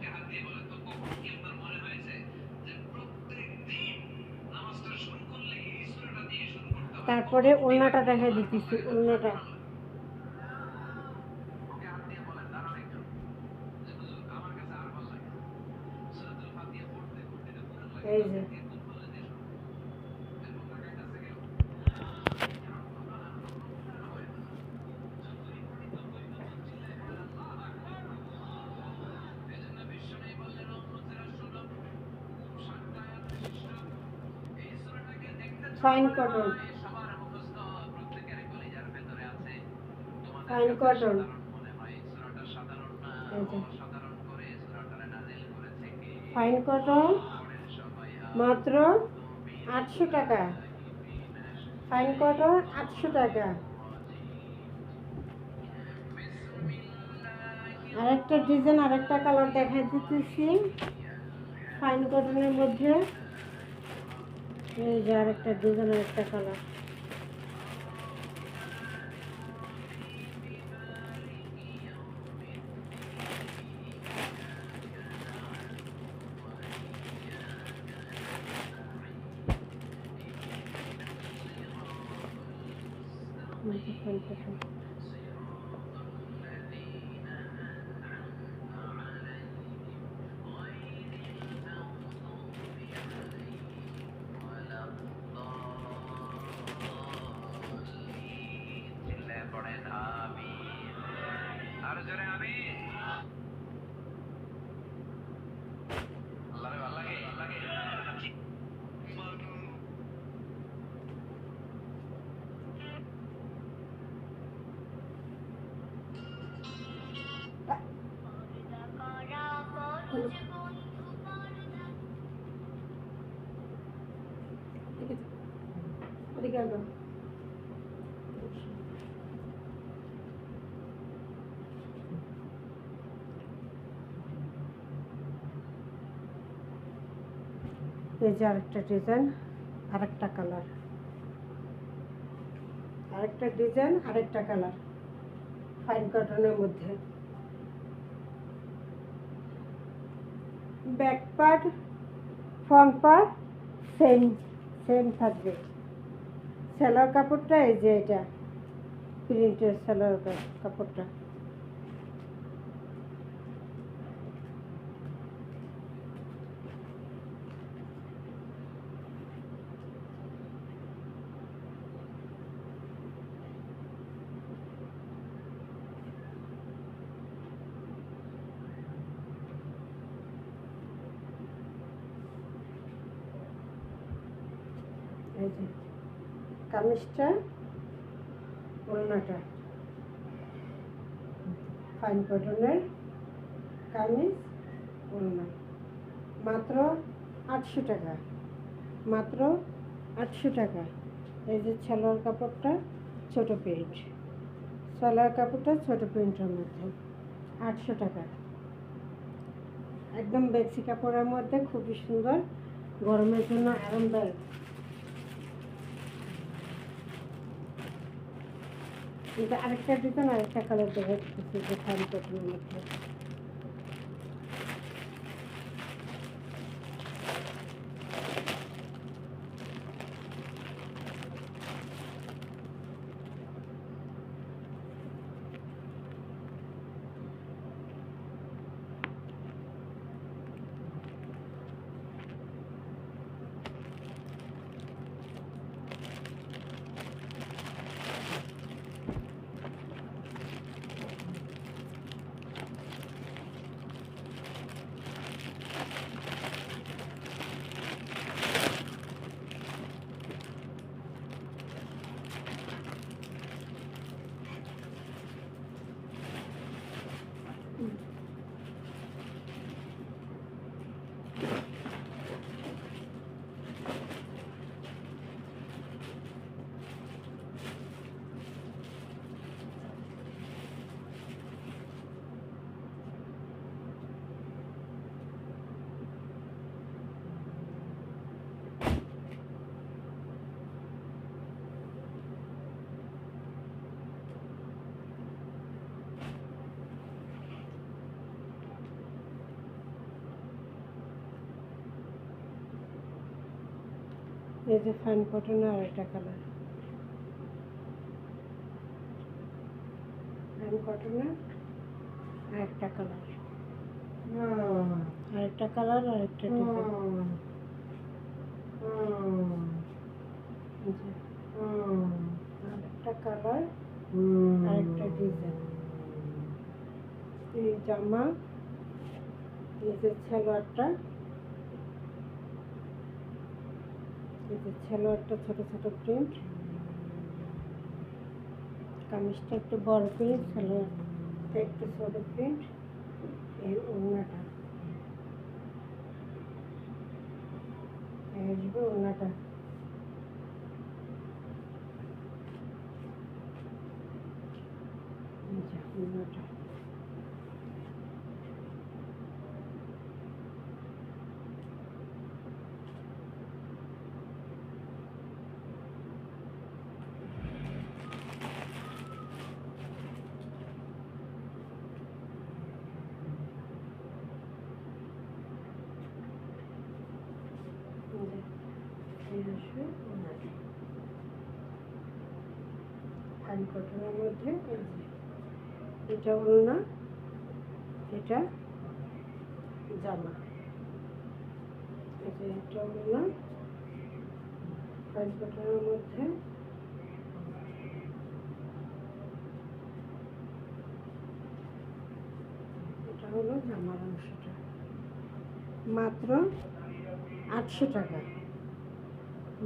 তারপরে ওড়নাটা দেখা দিতেছি, ওড়নাটা এই যে fine cotton, fine cotton, fine cotton মাত্র 800 টাকা, ফাইন কটন 800 টাকা। আরেকটা ডিজাইন, আরেকটা কালার দেখা দিতেছি ফাইন কটনের মধ্যে। এই যে আরেকটা ডিজাইন, আরেকটা কালার। Fine cotton Obrigada. এই যে আরেকটা ডিজাইন, আরেকটা কালার, আরেকটা ডিজাইন, আরেকটা কালার ফাইন কটনের মধ্যে। Back part front part same same থাকবে। সেলার কাপড়টা এই যে এটা প্রিন্টের সেলার কাপড়টা। এই যে কামিজটা, ওড়নাটা ফাইন কটনের কামিজ, ওড়না মাত্র 800 টাকা, মাত্র 800 টাকা। এই যে সালোয়ার কাপড়টা ছোট প্রিন্ট, সালোয়ার কাপড়টা ছোট প্রিন্টের মধ্যে 800 টাকা। একদম বেক্সি কাপড়ের মধ্যে খুবই সুন্দর, গরমের জন্য আরামদায়ক। কিন্তু আরেকটা দিতেন, আরেকটা কালার দেখে যে ফাইন কটনের মধ্যে। এই যে ফাইন কটনের আরেকটা কালার, ফাইন কটনের আরেকটা কালার, আরেকটা কালার, আরেকটা ডিজাইন, আরেকটা কালার, আরেকটা ডিজাইন। এই জামা, এই যে সালোয়ারটা, এই যে সালোয়ারটা ছোট ছোট প্রিন্ট, কামিজটা একটু বড় প্রিন্ট, সালোয়ারটা একটু ছোট প্রিন্ট। এই ওড়নাটা, আসবে ওড়নাটা, ওড়নাটা আসবে ওড়নাটা ফাইন কটনের মধ্যে। এটা ওড়না, এটা জামা। এটা ওড়না ফাইন কটনের মধ্যে, এটা হলো জামার অংশটা। মাত্র 800 টাকা,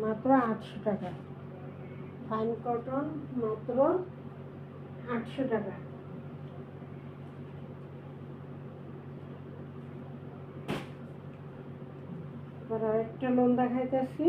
মাত্র 800 টাকা। ফাইন কটন মাত্র 800 টাকা। আর আরেকটা লোন দেখাইতেছি।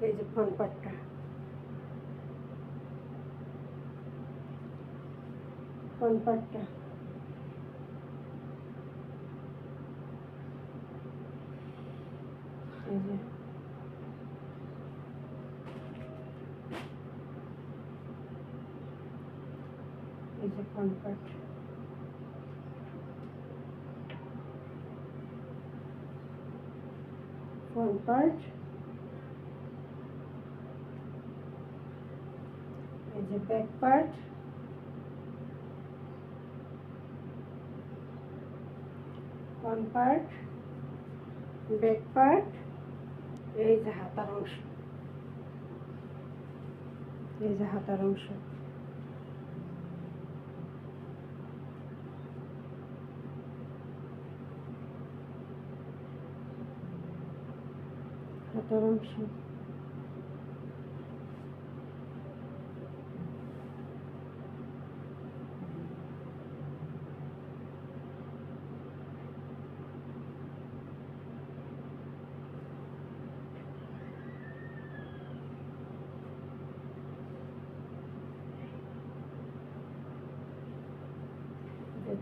এই যে ফ্রন্ট পার্টটা, ফ্রন্ট পার্টটা এই যে ফ্রন্ট পার্ট, ফ্রন্ট পার্ট, এই যে back part, front part, back part, এই যে হাতার অংশ, এই যে হাতার অংশ, হাতার অংশ,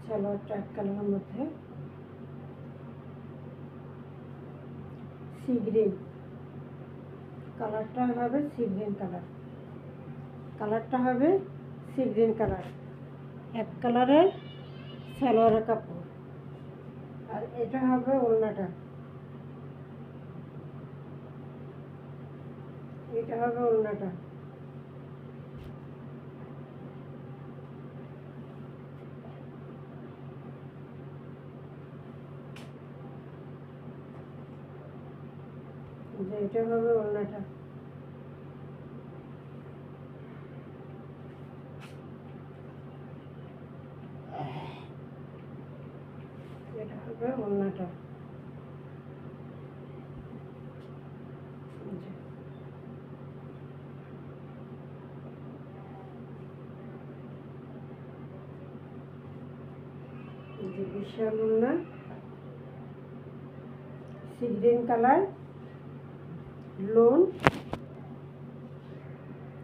সালোয়ারটা এক কালারের মধ্যে সি গ্রিন কালারটা হবে, সি গ্রিন কালার, কালারটা হবে সি গ্রিন কালার, এক কালারের সালোয়ারের কাপড়। আর এটা হবে ওড়নাটা, এটা হবে ওড়নাটা, যে এটা হবে ওড়নাটা, এটা হবে ওড়নাটা, যে বিশাল ওড়না, sea green colour, loan,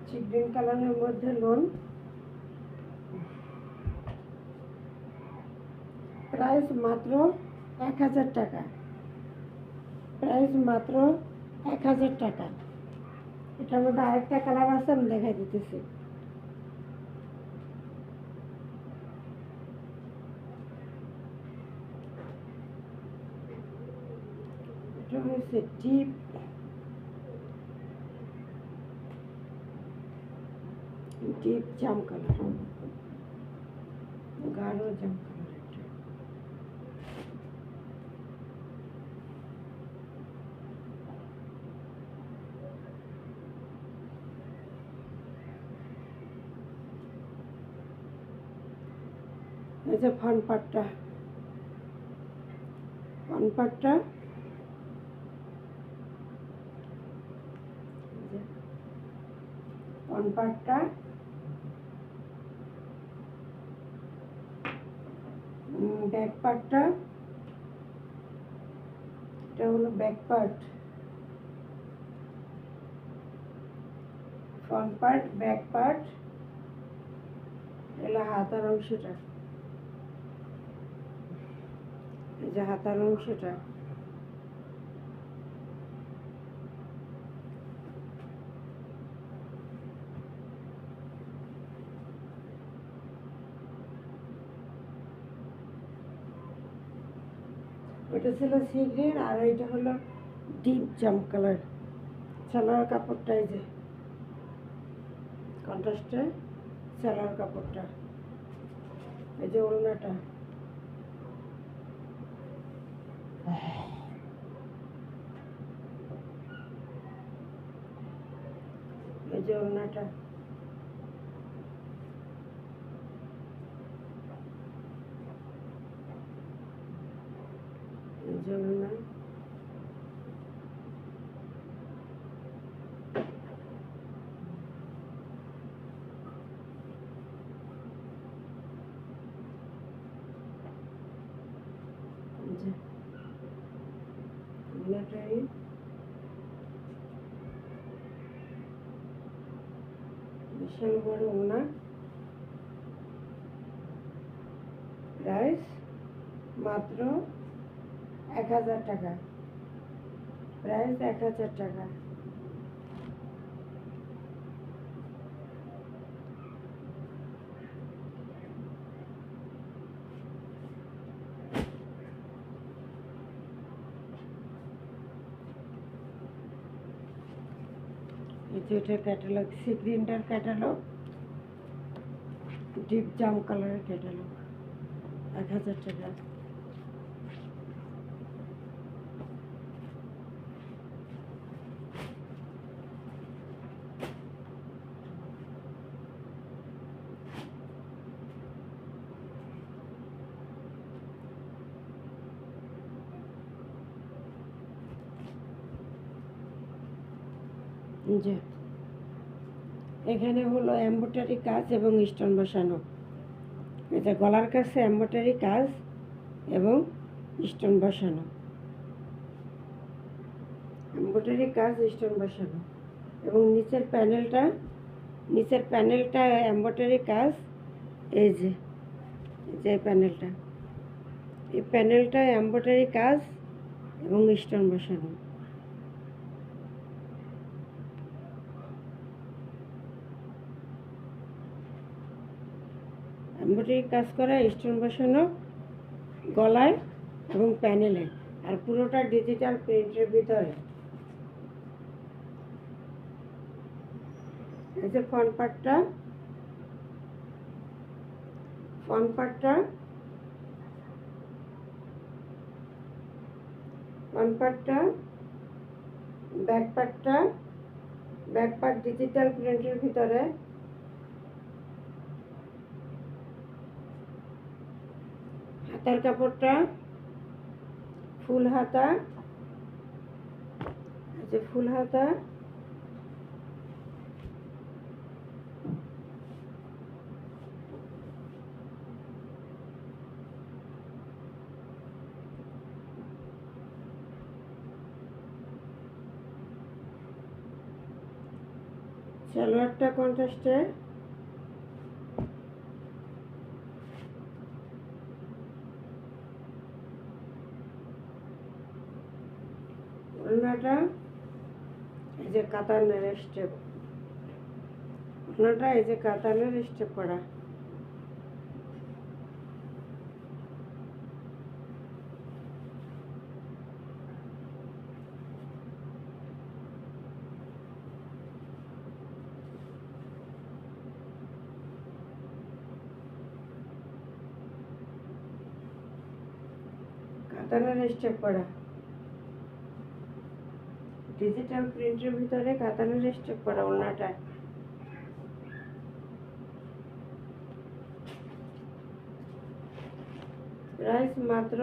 sea green কালারের মধ্যে লোন, প্রাইস মাত্র 1000 টাকা, প্রাইস মাত্র 1000 টাকা। এটার মধ্যে আরেকটা কালার আছে, আমি দেখাই দিতেছি। এটা হচ্ছে ডিপ ডিপ জাম কালার, গাঢ় জাম কালার। এই যে ফ্রন্ট পার্টটা, ফ্রন্ট পার্টটা ফ্রন্ট পার্টটা, ব্যাক পার্টটা, এটা হলো back part, front part, back part, এগুলো হাতার অংশটা, এই যে হাতার অংশটা, ওইটা ছিল সি গ্রিন, আর এইটা হলো ডিপ জাম কালার। সালোয়ার কাপড়টা এই যে কন্ট্রাস্টে সালোয়ার কাপড়টা, এই যে ওড়নাটা, এই যে ওড়নাটা, এই যে ওড়না, এই যে ওড়নাটাই বিশাল বড় ওনা, প্রাইস মাত্র 1000 টাকা, প্রাইস 1000 টাকা। এটা ক্যাটালগ, সি গ্রিনটার ক্যাটালগ, ডিপ জাম কালারের ক্যাটালগ, 1000 টাকা। যে এখানে হলো এমব্রয়ডারি কাজ এবং স্টোন বসানো। এটা গলার কাছে এমব্রয়ডারি কাজ এবং স্টোন বসানো, এমব্রয়ডারি কাজ, স্টোন বসানো। এবং নিচের প্যানেলটা এমব্রয়ডারি কাজ। এই যে প্যানেলটা, এই প্যানেলটা এমব্রয়ডারি কাজ এবং স্টোন বসানো। এমব্রয়ডারি কাজ করা, স্টোন বসানো গলায় এবং প্যানেলে, আর পুরোটা ডিজিটাল প্রিন্টের ভিতরে। এই যে ফ্রন্ট পার্টটা, ব্যাক পার্ট ডিজিটাল প্রিন্টের ভিতরে। হাতার কাপড়টা ফুল হাতা, যে ফুল হাতা, সালোয়ারটা কন্ট্রাস্টে, ওড়নাটা এই যে কাতানের স্টেপ, ওড়নাটা এই যে কাতানের স্টেপ করা। কাতানের স্টেপ করা, ডিজিটাল প্রিন্টের ভিতরে কাতানের স্টেপ করা ওড়নাটা। প্রাইস মাত্র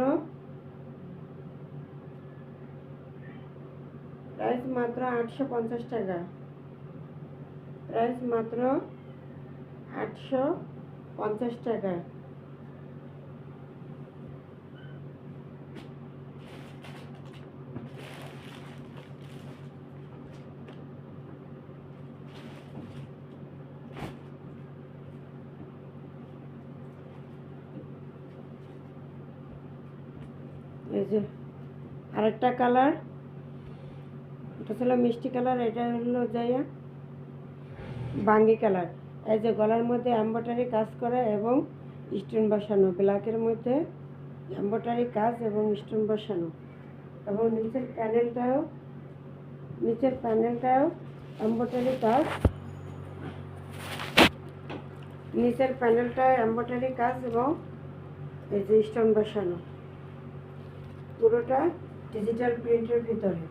850 টাকা, প্রাইস মাত্র 850 টাকা। এই যে আরেকটা কালার, এটা ছিল মিষ্টি কালার, এটা হলো যাইয়া বাঙ্গি কালার। এই যে গলার মধ্যে এমব্রয়ডারি কাজ করা এবং স্টোন বসানো, ব্ল্যাকের মধ্যে এমব্রয়ডারি কাজ এবং স্টোন বসানো। এবং নিচের প্যানেলটাও এমব্রয়ডারি কাজ, নিচের প্যানেলটা এমব্রয়ডারি কাজ এবং এই যে স্টোন বসানো, পুরোটা ডিজিটাল প্রিন্টের ভিতরে।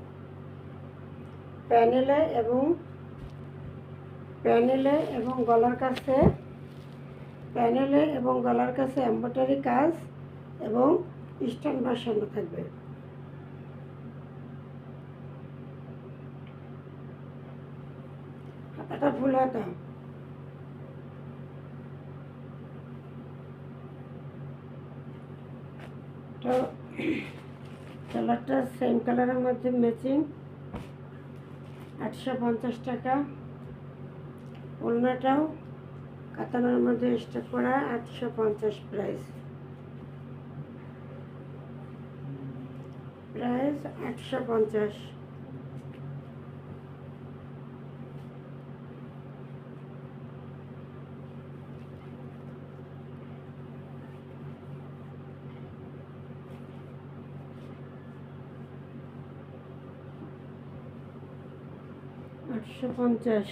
প্যানেলে এবং গলার কাছে এমব্রয়ডারি কাজ এবং স্টোন বসানো থাকবে। হাতাটা ফুল হাতা, তো কালারটা সেম কালারের মধ্যে ম্যাচিং, 850 টাকা। ওড়নাটাও কাতানের মধ্যে স্টার্ট করা 850 প্রাইস। প্রাইস 850। $850।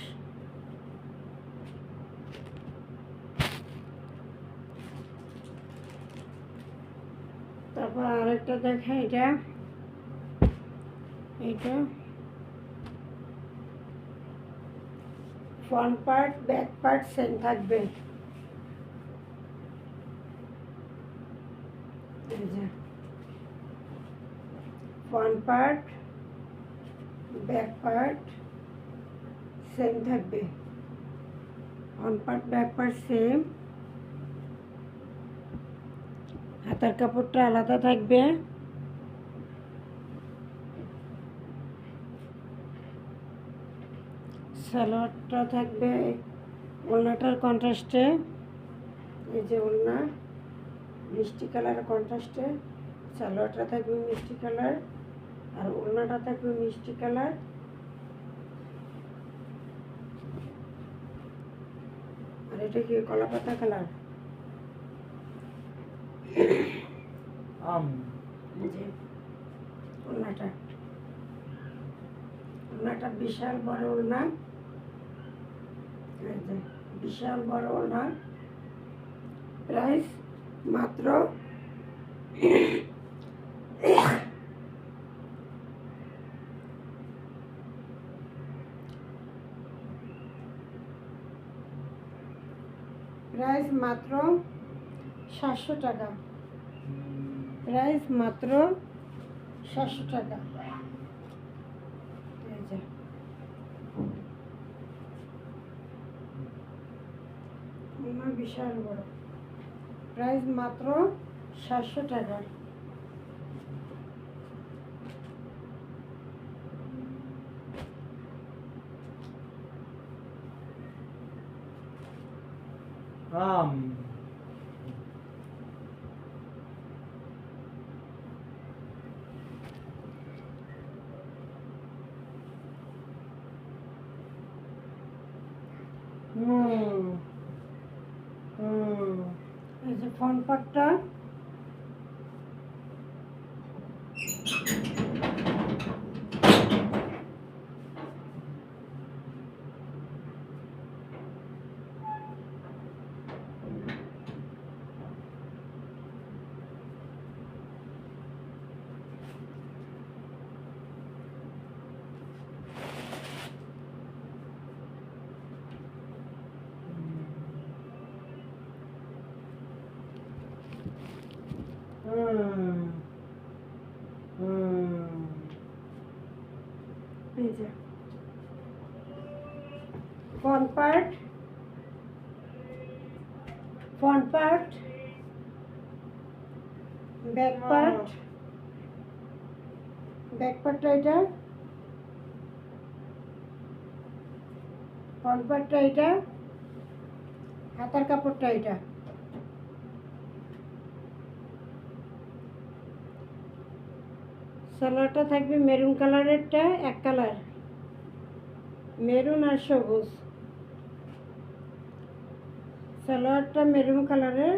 তারপর আরেকটা দেখা, এটা front part back part same থাকবে। এই যে front part back part same থাকবে, front part back part same. হাতার কাপড়টা আলাদা থাকবে। সালোয়ারটা থাকবে ওড়নাটার কন্ট্রাস্টে। এই যে ওড়না মিষ্টি কালার কন্ট্রাস্টে, সালোয়ারটা থাকবে মিষ্টি কালার আর ওড়নাটা থাকবে মিষ্টি কালার। আর এটা কি কলা পাতা কালার। যে ওড়নাটা বিশাল বড় ওড়না, বিশাল বড় ওড়না। প্রাইস মাত্র প্রাইস মাত্র 700 টাকা। প্রাইস মাত্র 700 টাকা। এই যে বিশাল বড়, প্রাইস মাত্র 700 টাকা। এই যে ফ্রন্ট পার্টটা এই যে ফ্রন্ট পার্ট ব্যাক পার্টটা এটা, ফ্রন্ট পার্টটা এটা, হাতার কাপড়টা এটা। সালোয়ারটা থাকবে মেরুন কালারেরটা এক কালার, মেরুন আর সবুজ। সালোয়ারটা মেরুন কালারের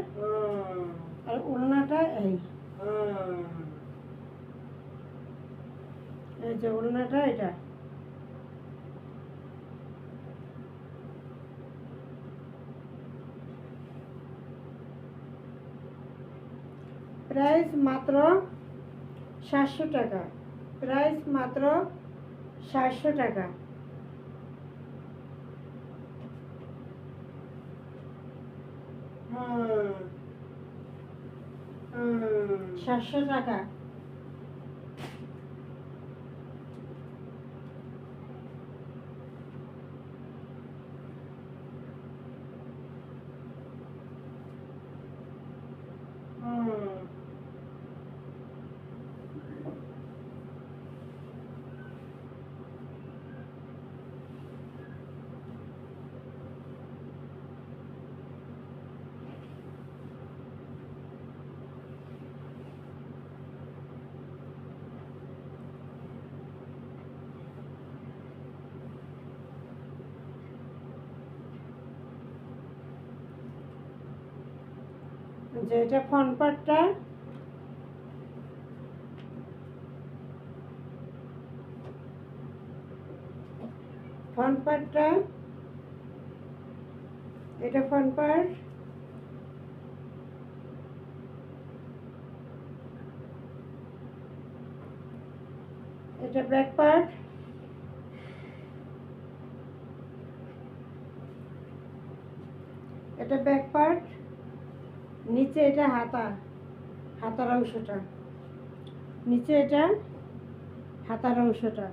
আর ওড়নাটা এই যে ওড়নাটা এটা। প্রাইস মাত্র 700 টাকা। প্রাইস মাত্র 700 টাকা। 700 টাকা। যে এটা ফ্রন্ট পার্টটা, ফ্রন্ট পার্টটা, এটা ফ্রন্ট পার্ট, এটা ব্যাক পার্ট, এটা ব্যাক পার্ট, নিচে এটা হাতার অংশটা, নিচে এটা হাতার অংশটা।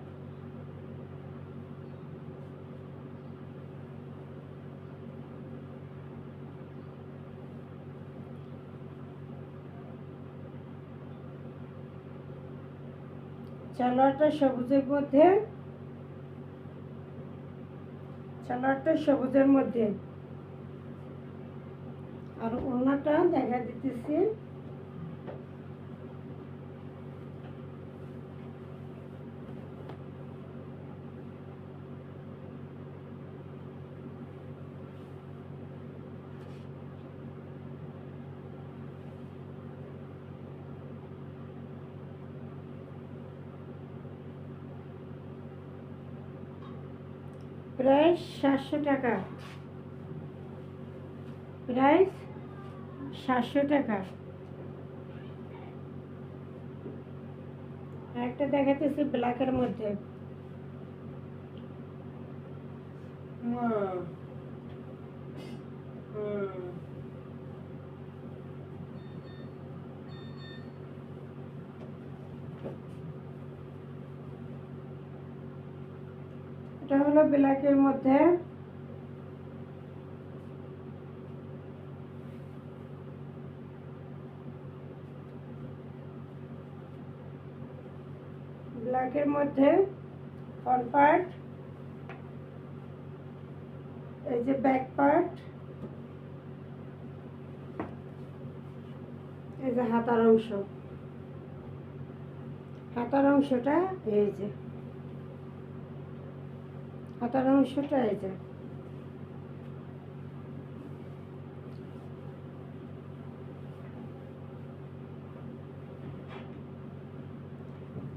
সালোয়ারটা সবুজের মধ্যে, সালোয়ারটা সবুজের মধ্যে। আর ওড়নাটা দেখা দিতেছি, প্রাইস 700 টাকা, প্রাইস 700 টাকা। আরেকটা দেখাতেছি ব্ল্যাকের মধ্যে। এটা হলো ব্ল্যাকের মধ্যে, ব্ল্যাকের মধ্যে ফ্রন্ট পার্ট, এই যে ব্যাক পার্ট, এই যে হাতার অংশ, হাতার অংশটা এই যে, হাতার অংশটা এই যে।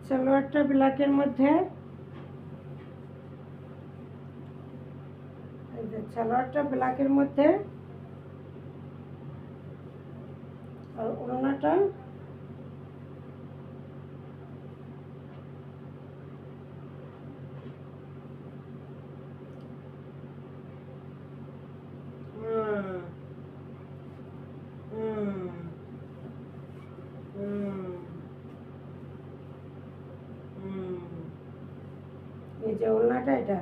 সালোয়ারটা ব্ল্যাকের মধ্যে, এই যে সালোয়ারটা ব্ল্যাকের মধ্যে, আর ওড়নাটা এই যে ওড়নাটা এটা।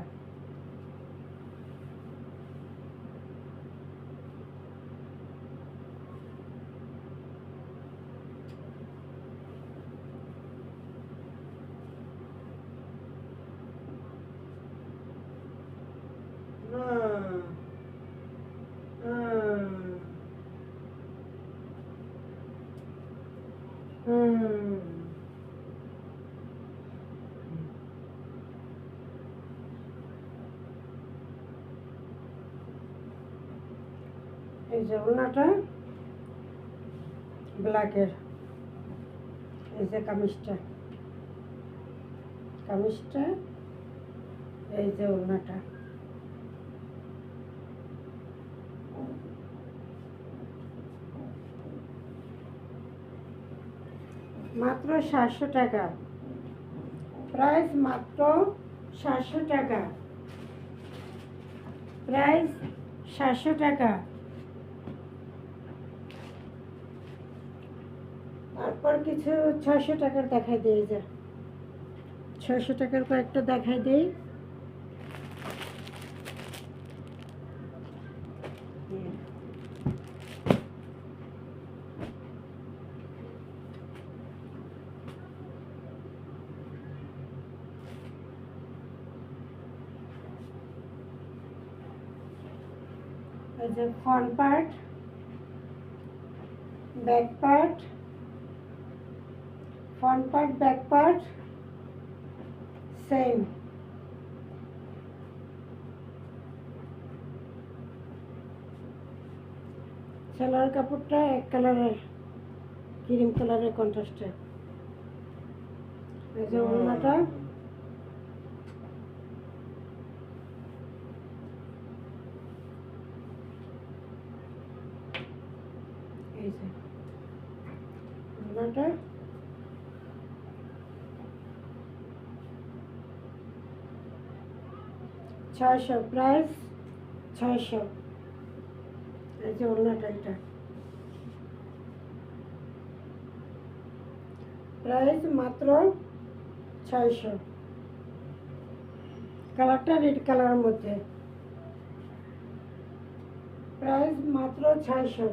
এই যে ওড়নাটা ব্ল্যাকের, এই যে কামিজটা, কামিজটা, এই যে ওড়নাটা। মাত্র 700 টাকা, প্রাইস মাত্র 700 টাকা, প্রাইস 700 টাকা। তারপর কিছু 600 টাকার দেখাই দিয়ে যা, 600 টাকার কয়েকটা দেখাই দেই। এই যে front part, back part, front part, back part same. Salwar কাপড়টা এক কালারের, ক্রিম কালারের কন্ট্রাস্টে। এই যে ওড়নাটা, এই যে ওড়নাটা, 600 প্রাইস, 600। এই যে ওড়নাটা, এটা প্রাইস মাত্র 600। কালারটা রেড কালারের মধ্যে, প্রাইস মাত্র 600।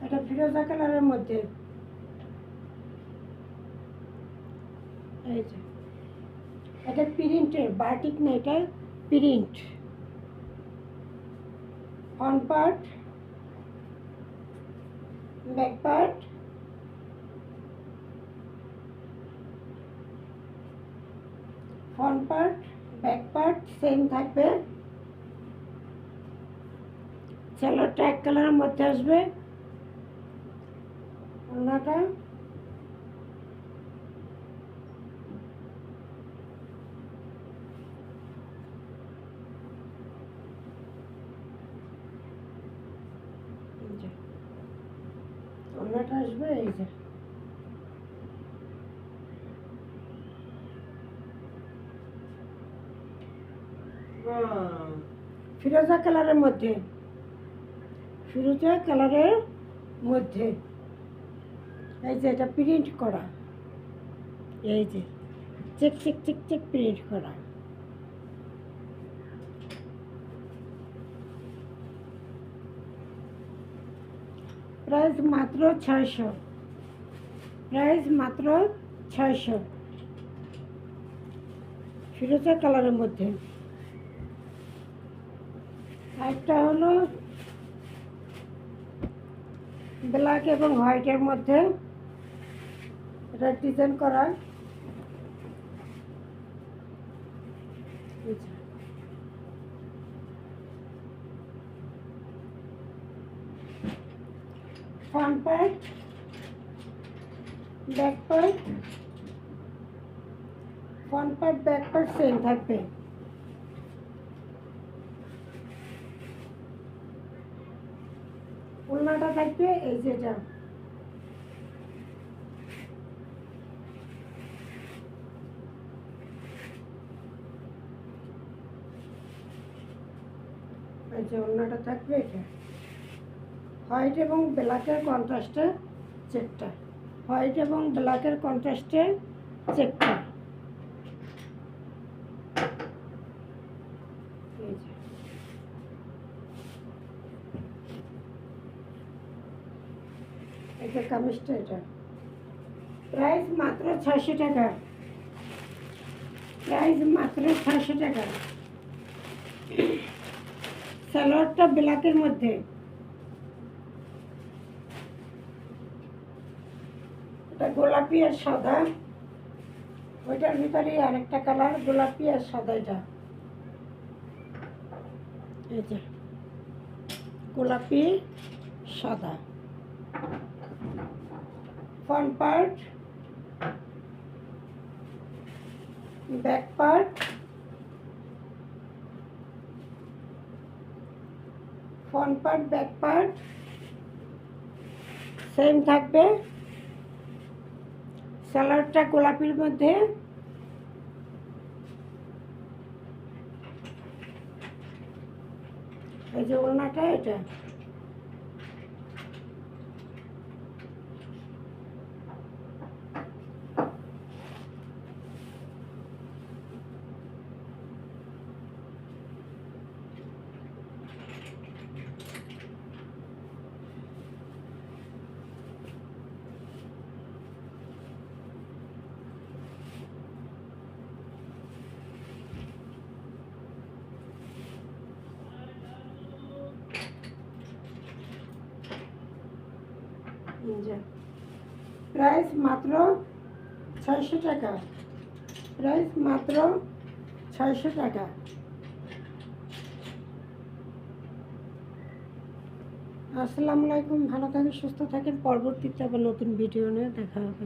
এটা ফিরোজা কালারের মধ্যে, এই যে এটা প্রিন্টের, বাটিক না, এটা print. Front part, back part, front part, back part same থাকবে। সালোয়ারটা এক কালারের মধ্যে আসবে। ওড়নাটা, ওড়নাটা আসবে এই যে, ফিরোজা কালারের মধ্যে, ফিরোজা কালারের মধ্যে। এই যে এটা প্রিন্ট করা, এই যে check check check check print করা। প্রাইস মাত্র 600, প্রাইস মাত্র 600। ফিরোজা কালারের মধ্যে। একটা হলো ব্ল্যাক এবং হোয়াইটের মধ্যে, এটা ডিজাইন করা। Front part, back part, front part back part same থাকবে। ওড়নাটা থাকবে এই যেটা, এই যে ওড়নাটা থাকবে এটা, হোয়াইট এবং ব্ল্যাকের কন্ট্রাস্টে চেকটা, হোয়াইট এবং ব্ল্যাকের কন্ট্রাস্টে চেকটা। এই যে এটা কামিজটা, এটা প্রাইস মাত্র 600 টাকা, প্রাইস মাত্র 600 টাকা। সালোয়ারটা ব্ল্যাকের মধ্যে, এটা গোলাপি আর সাদা, ওইটার ভিতরে আরেকটা কালার গোলাপি আর সাদা। এটা এই যে গোলাপি সাদা। Front part, back part, front part back part same থাকবে। সালোয়ারটা গোলাপির মধ্যে, এই যে ওড়নাটা এটা, যে প্রাইস মাত্র 600 টাকা, প্রাইস মাত্র 600 টাকা। আসসালামু আলাইকুম, ভালো থাকেন, সুস্থ থাকেন। পরবর্তীতে আবার নতুন ভিডিও নিয়ে দেখা হবে।